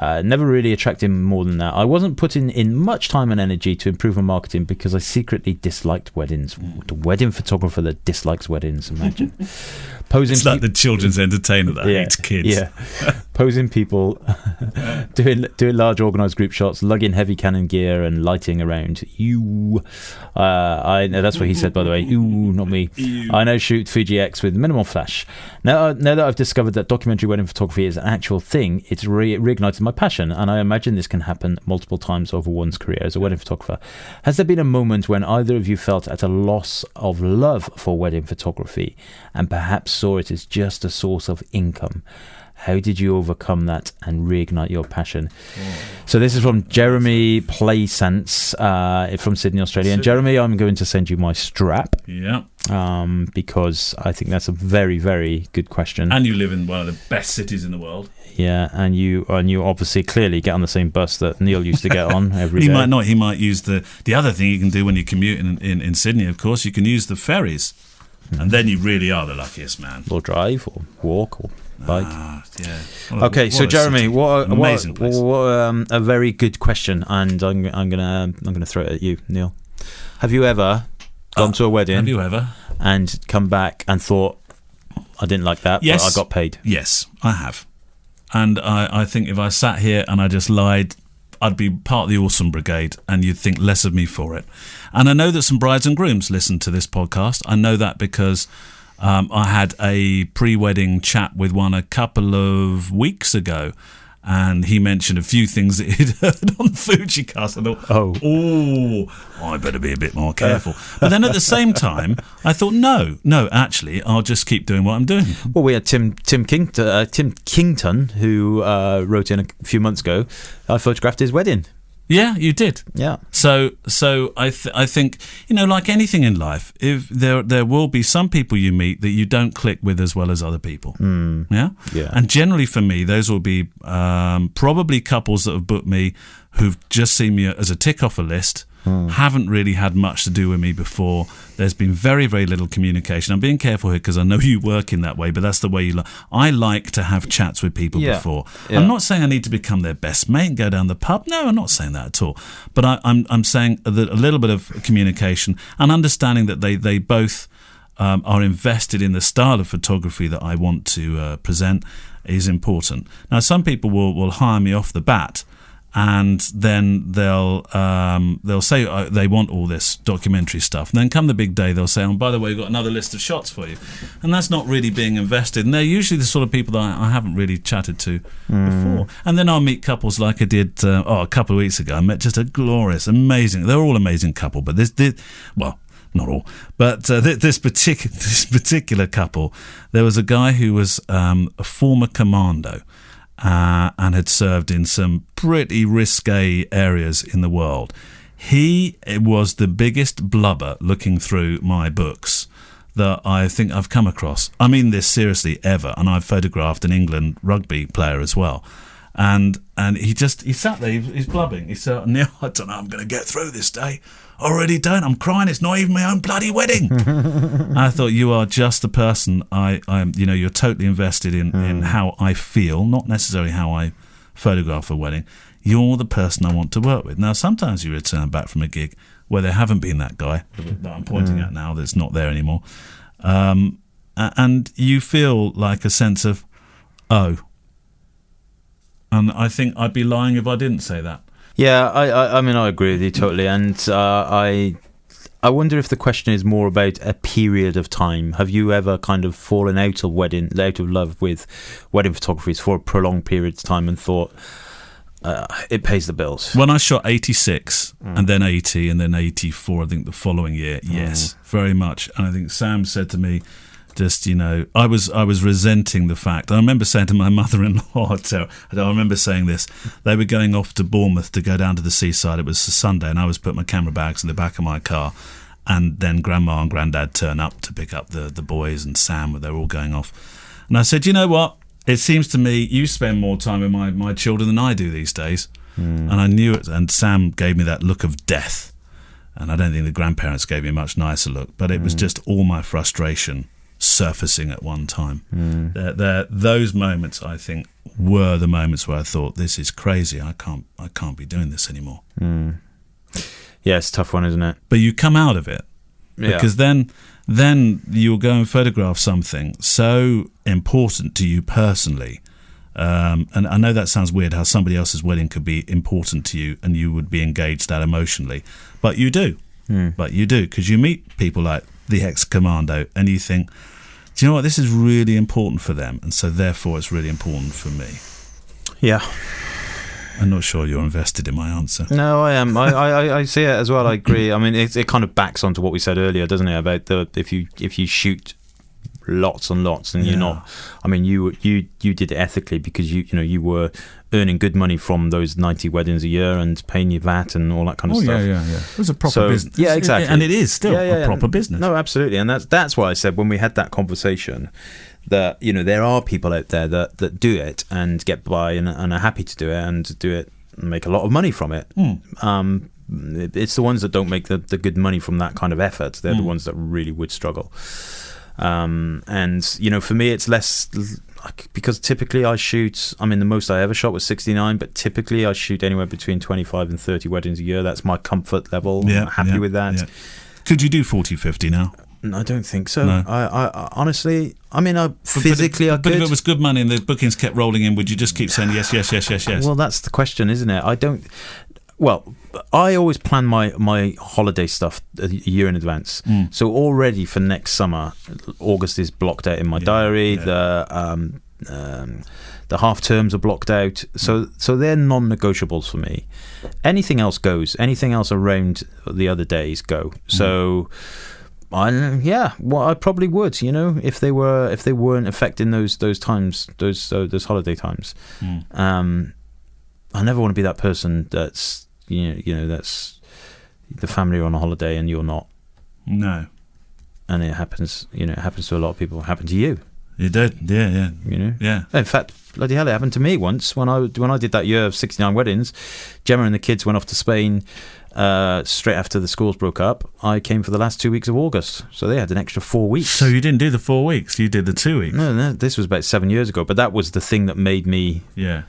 B: Never really attracted more than that. I wasn't putting in much time and energy to improve my marketing because I secretly disliked weddings. The wedding photographer that dislikes weddings, imagine.
A: It's like the children's entertainer that hates kids.
B: Yeah. Posing people, doing large organised group shots, lugging heavy Canon gear and lighting around. That's what he said, by the way. Not me. I now shoot Fuji X with minimal flash. Now that I've discovered that documentary wedding photography is an actual thing, it's reignited my passion, and I imagine this can happen multiple times over one's career as a wedding photographer. Has there been a moment when either of you felt at a loss of love for wedding photography and perhaps saw it as just a source of income? How did you overcome that and reignite your passion? So this is from Jeremy Plaisance from Sydney, Australia. And Jeremy, I'm going to send you my strap.
A: Yeah.
B: Because I think that's a very, very good question.
A: And you live in one of the best cities in the world.
B: Yeah, and you obviously clearly get on the same bus that Neil used to get on every day.
A: He might not. He might use the other thing you can do when you commute in Sydney, of course, you can use the ferries. And then you really are the luckiest man.
B: Or drive, or walk, or bike.
A: Yeah.
B: Okay, so Jeremy, what a very good question, and I'm gonna throw it at you, Neil. Have you ever gone to a wedding?
A: Have you ever?
B: And come back and thought, I didn't like that,
A: yes,
B: but I got paid?
A: Yes, I have. And I think if I sat here and I just lied I'd be part of the awesome brigade, and you'd think less of me for it. And I know that some brides and grooms listen to this podcast. I know that because I had a pre-wedding chat with one a couple of weeks ago, and he mentioned a few things that he'd heard on the Fujicast. I thought, I better be a bit more careful. But then at the same time, I thought, no, actually, I'll just keep doing what I'm doing.
B: Well, we had Tim Kington, who wrote in a few months ago. I photographed his wedding.
A: Yeah, you did.
B: Yeah.
A: So I think, like anything in life, if there will be some people you meet that you don't click with as well as other people. Yeah.
B: Yeah.
A: And generally for me, those will be probably couples that have booked me who've just seen me as a tick off a list. Haven't really had much to do with me before. There's been very, very little communication. I'm being careful here because I know you work in that way, but that's the way you I like to have chats with people before. Yeah. I'm not saying I need to become their best mate and go down the pub. No, I'm not saying that at all. But I'm saying that a little bit of communication and understanding that they both are invested in the style of photography that I want to present is important. Now, some people will hire me off the bat, and then they'll say they want all this documentary stuff, and then come the big day they'll say, by the way, we've got another list of shots for you, and that's not really being invested. And they're usually the sort of people that I haven't really chatted to before. And then I'll meet couples like I did a couple of weeks ago. I met just a glorious, amazing, they're all amazing couple, but this not all, but this particular couple, there was a guy who was a former commando and had served in some pretty risque areas in the world. He was the biggest blubber looking through my books that I think I've come across. I mean this seriously, ever. And I've photographed an England rugby player as well. And he sat there, he's blubbing. He said, "No, I don't know, I'm going to get through this day. I already don't. I'm crying. It's not even my own bloody wedding." I thought, you are just the person I'm. You're totally invested in how I feel, not necessarily how I photograph a wedding. You're the person I want to work with. Now, sometimes you return back from a gig where there haven't been that guy that I'm pointing at now that's not there anymore, and you feel like a sense of, and I think I'd be lying if I didn't say that.
B: Yeah, I mean, I agree with you totally, and I wonder if the question is more about a period of time. Have you ever kind of fallen out of love with wedding photography for a prolonged period of time and thought it pays the bills?
A: When I shot 86 and then 80 and then 84, I think the following year, yes, very much. And I think Sam said to me, I was resenting the fact. I remember saying to my mother-in-law, I remember saying this, they were going off to Bournemouth to go down to the seaside. It was a Sunday, and I was putting my camera bags in the back of my car, and then Grandma and Granddad turn up to pick up the boys and Sam, they're all going off. And I said, you know what? It seems to me you spend more time with my children than I do these days. And I knew it, and Sam gave me that look of death. And I don't think the grandparents gave me a much nicer look, but it was just all my frustration surfacing at one time. Those moments, I think, were the moments where I thought, this is crazy. I can't be doing this anymore.
B: Yeah, it's a tough one, isn't it?
A: But you come out of it, because then you'll go and photograph something so important to you personally. And I know that sounds weird, how somebody else's wedding could be important to you and you would be engaged that emotionally, but you do. But you do, because you meet people like the ex-commando and you think, do you know what, this is really important for them, and so therefore it's really important for me.
B: Yeah.
A: I'm not sure you're invested in my answer.
B: No, I am. I see it as well. I agree. I mean, it kind of backs onto what we said earlier, doesn't it? About if you shoot lots and lots, and you're not. I mean, you did it ethically because you were earning good money from those 90 weddings a year and paying your VAT and all that kind of stuff.
A: Yeah. It was a proper business.
B: Yeah, exactly.
A: And it is still a proper business.
B: No, absolutely. And that's why I said when we had that conversation that there are people out there that do it and get by and are happy to do it and make a lot of money from it. It's the ones that don't make the good money from that kind of effort. They're the ones that really would struggle. And for me it's less, because typically I shoot, I mean the most I ever shot was 69, but typically I shoot anywhere between 25 and 30 weddings a year. That's my comfort level. I'm happy with that.
A: Could you do 40, 50 now?
B: I don't think so.
A: No.
B: I honestly, I mean, physically I could.
A: But if it was good money and the bookings kept rolling in, would you just keep saying yes, yes, yes, yes, yes?
B: Well, that's the question, isn't it? I always plan my holiday stuff a year in advance. So already for next summer, August is blocked out in my diary. Yeah. The half terms are blocked out. So they're non-negotiables for me. Anything else goes. Anything else around the other days go. So I probably would, if they weren't affecting those times, those holiday times. I never want to be that person that's that's the family are on a holiday and you're not.
A: No.
B: And it happens, it happens to a lot of people. It happened to you.
A: It did, yeah. Yeah.
B: In fact, bloody hell, it happened to me once when I did that year of 69 weddings. Gemma and the kids went off to Spain straight after the schools broke up. I came for the last 2 weeks of August, so they had an extra 4 weeks.
A: So you didn't do the 4 weeks, you did the 2 weeks.
B: No, this was about 7 years ago, but that was the thing that made me.
A: Yeah.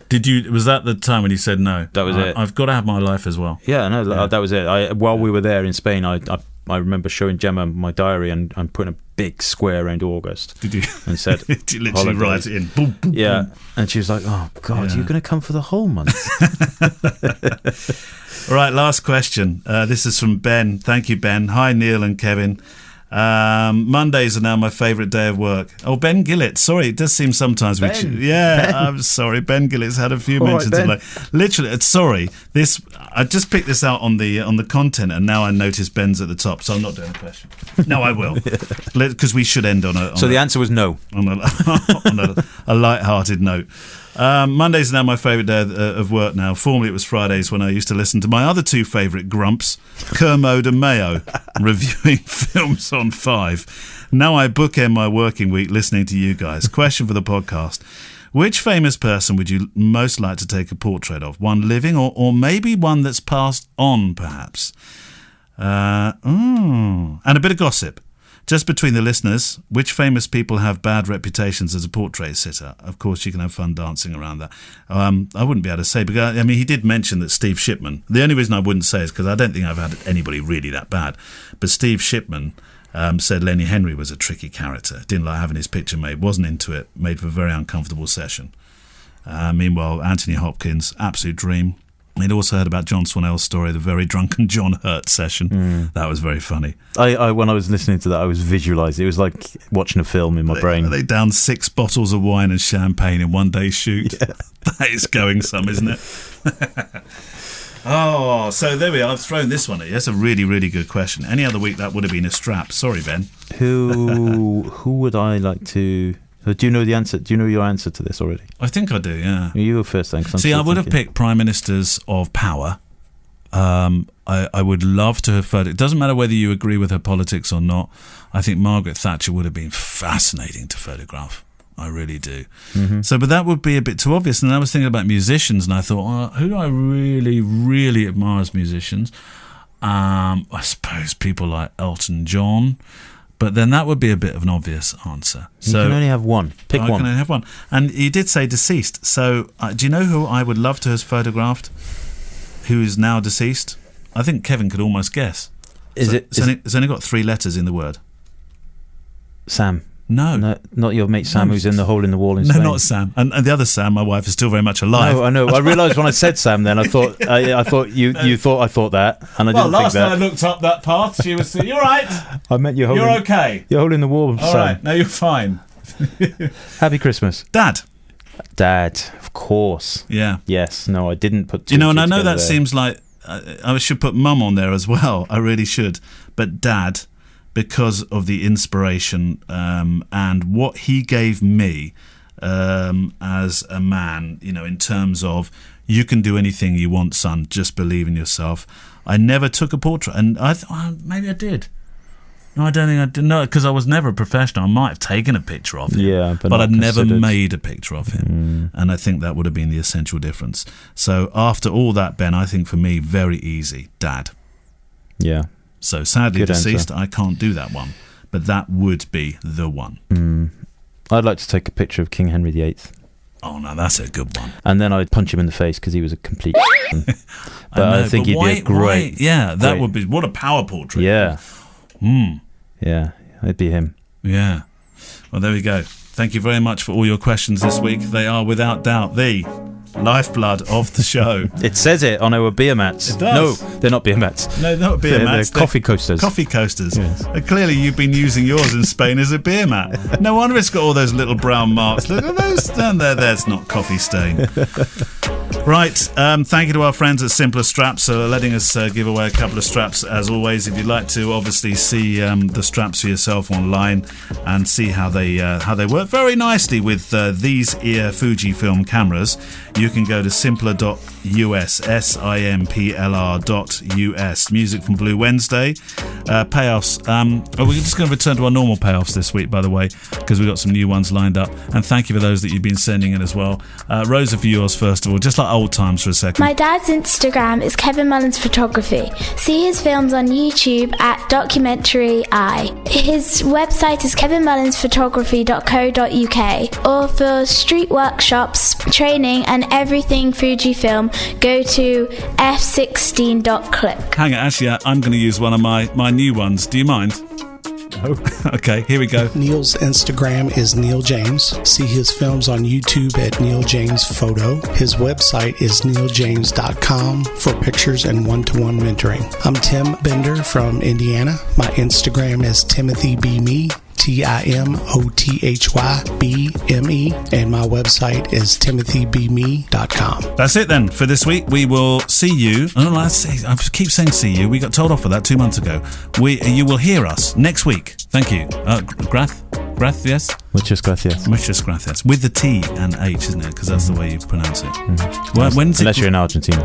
A: Was that the time when you said no?
B: That was it.
A: I've got to have my life as well.
B: Yeah, no, that was it. While we were there in Spain, I remember showing Gemma my diary and putting a big square around August.
A: Did you?
B: And said,
A: did you literally write it in? Boom, boom,
B: yeah.
A: boom.
B: And she was like, "Oh God, you're going to come for the whole month."
A: All right, last question. This is from Ben. Thank you, Ben. Hi, Neil and Kevin. Mondays are now my favourite day of work. Oh, Ben Gillett. Sorry, it does seem sometimes Ben. I'm sorry. Ben Gillett's had a few mentions of late. Literally, sorry. I just picked this out on the content, and now I notice Ben's at the top, so I'm not doing a question. No, I will, because we should end on a.
B: So the answer was no.
A: On a light-hearted note. Mondays are now my favourite day of work now. Formerly it was Fridays when I used to listen to my other two favourite grumps, Kermode and Mayo, reviewing films on 5. Now I bookend my working week listening to you guys. Question for the podcast. Which famous person would you most like to take a portrait of? One living or maybe one that's passed on, perhaps? And a bit of gossip. Just between the listeners, which famous people have bad reputations as a portrait sitter? Of course, you can have fun dancing around that. I wouldn't be able to say, because he did mention that Steve Shipman. The only reason I wouldn't say is because I don't think I've had anybody really that bad. But Steve Shipman said Lenny Henry was a tricky character. Didn't like having his picture made. Wasn't into it. Made for a very uncomfortable session. Meanwhile, Anthony Hopkins, absolute dream. He'd also heard about John Swanell's story, the very drunken John Hurt session. That was very funny.
B: I when I was listening to that, I was visualising. It was like watching a film in my brain.
A: They downed 6 bottles of wine and champagne in one day's shoot. Yeah. That is going some, isn't it? Oh, so there we are. I've thrown this one at you. That's a really, really good question. Any other week, that would have been a strap. Sorry, Ben.
B: Who would I like to... Do you know the answer? Do you know your answer to this already?
A: I think I do, yeah.
B: You go first then.
A: See, I would have picked prime ministers of power. I would love to have photographed. It doesn't matter whether you agree with her politics or not. I think Margaret Thatcher would have been fascinating to photograph. I really do. Mm-hmm. So, but that would be a bit too obvious. And I was thinking about musicians, and I thought, who do I really, really admire as musicians? I suppose people like Elton John. But then that would be a bit of an obvious answer.
B: You can only have one. Pick one.
A: I can only have one. And you did say deceased. So do you know who I would love to have photographed who is now deceased? I think Kevin could almost guess. It's only got 3 letters in the word.
B: Sam.
A: No,
B: not your mate Sam, who's in the hole in the wall in Spain.
A: No, not Sam. And the other Sam, my wife, is still very much alive.
B: No, I know. I realised when I said Sam, then I thought you thought I thought that, and I didn't think that.
A: Well, last time I looked up that path, she was saying, "You're right.
B: I meant you're
A: okay.
B: You're hole in the wall, Sam.
A: All right, no, you're fine."
B: Happy Christmas,
A: Dad, of
B: course.
A: Yeah.
B: Yes. No, I didn't put.
A: And I know that seems like I should put Mum on there as well. I really should, but Dad. Because of the inspiration and what he gave me as a man, in terms of you can do anything you want, son, just believe in yourself. I never took a portrait, and I thought maybe I did. No, I don't think I did. No, because I was never a professional. I might have taken a picture of him,
B: yeah,
A: but I'd never made a picture of him, and I think that would have been the essential difference. So after all that, Ben, I think for me, very easy, Dad.
B: Yeah.
A: So sadly
B: Good
A: deceased,
B: answer.
A: I can't do that one. But that would be the one.
B: I'd like to take a picture of King Henry VIII.
A: Oh, no, that's a good one.
B: And then I'd punch him in the face because he was a complete But I think he'd be a great...
A: Yeah, that would be... What a power portrait.
B: Yeah.
A: Mm.
B: Yeah. it'd be him.
A: Yeah. Well, there we go. Thank you very much for all your questions this week. They are without doubt the lifeblood of the show.
B: It says it on our beer mats.
A: It does.
B: No, they're not beer mats.
A: No, not beer mats.
B: They're coffee coasters.
A: Coffee coasters.
B: Yes.
A: Clearly, you've been using yours in Spain as a beer mat. No wonder it's got all those little brown marks. Look at those down there. There's not coffee stain. Right, thank you to our friends at Simpler Straps for letting us give away a couple of straps. As always, if you'd like to obviously see the straps for yourself online and see how they work very nicely with these ear Fujifilm cameras, you can go to simpler.us, simpler.us. Music from Blue Wednesday. Payoffs. We're just going to return to our normal payoffs this week, by the way, because we've got some new ones lined up. And thank you for those that you've been sending in as well. Rosa, for yours, first of all, just like old times for a second.
D: My dad's Instagram is Kevin Mullins Photography. See his films on YouTube at Documentary Eye. His website is kevinmullinsphotography.co.uk. Or for street workshops, training and everything Fujifilm, go to f16.click.
A: Hang on, actually, I'm going to use one of my new ones. Do you mind? No. Okay, here we go.
E: Neil's Instagram is Neil James. See his films on YouTube at Neil James Photo. His website is neiljames.com for pictures and one-to-one mentoring. I'm Tim Bender from Indiana. My Instagram is Timothy B. Me. TimothyBme, and my website is timothybme.com.
A: That's it then for this week. We will see you. I keep saying see you. We got told off for that 2 months ago. You will hear us next week. Thank you. Grath, yes?
B: Muchas gracias.
A: Muchas gracias. With the T and H, isn't it? Because that's the way you pronounce it. Well,
B: unless you're in Argentina.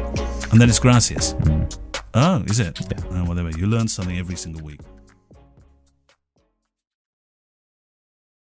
A: And then it's gracias.
B: Mm.
A: Oh, is it?
B: Yeah.
A: Oh, well, there we go. You learn something every single week.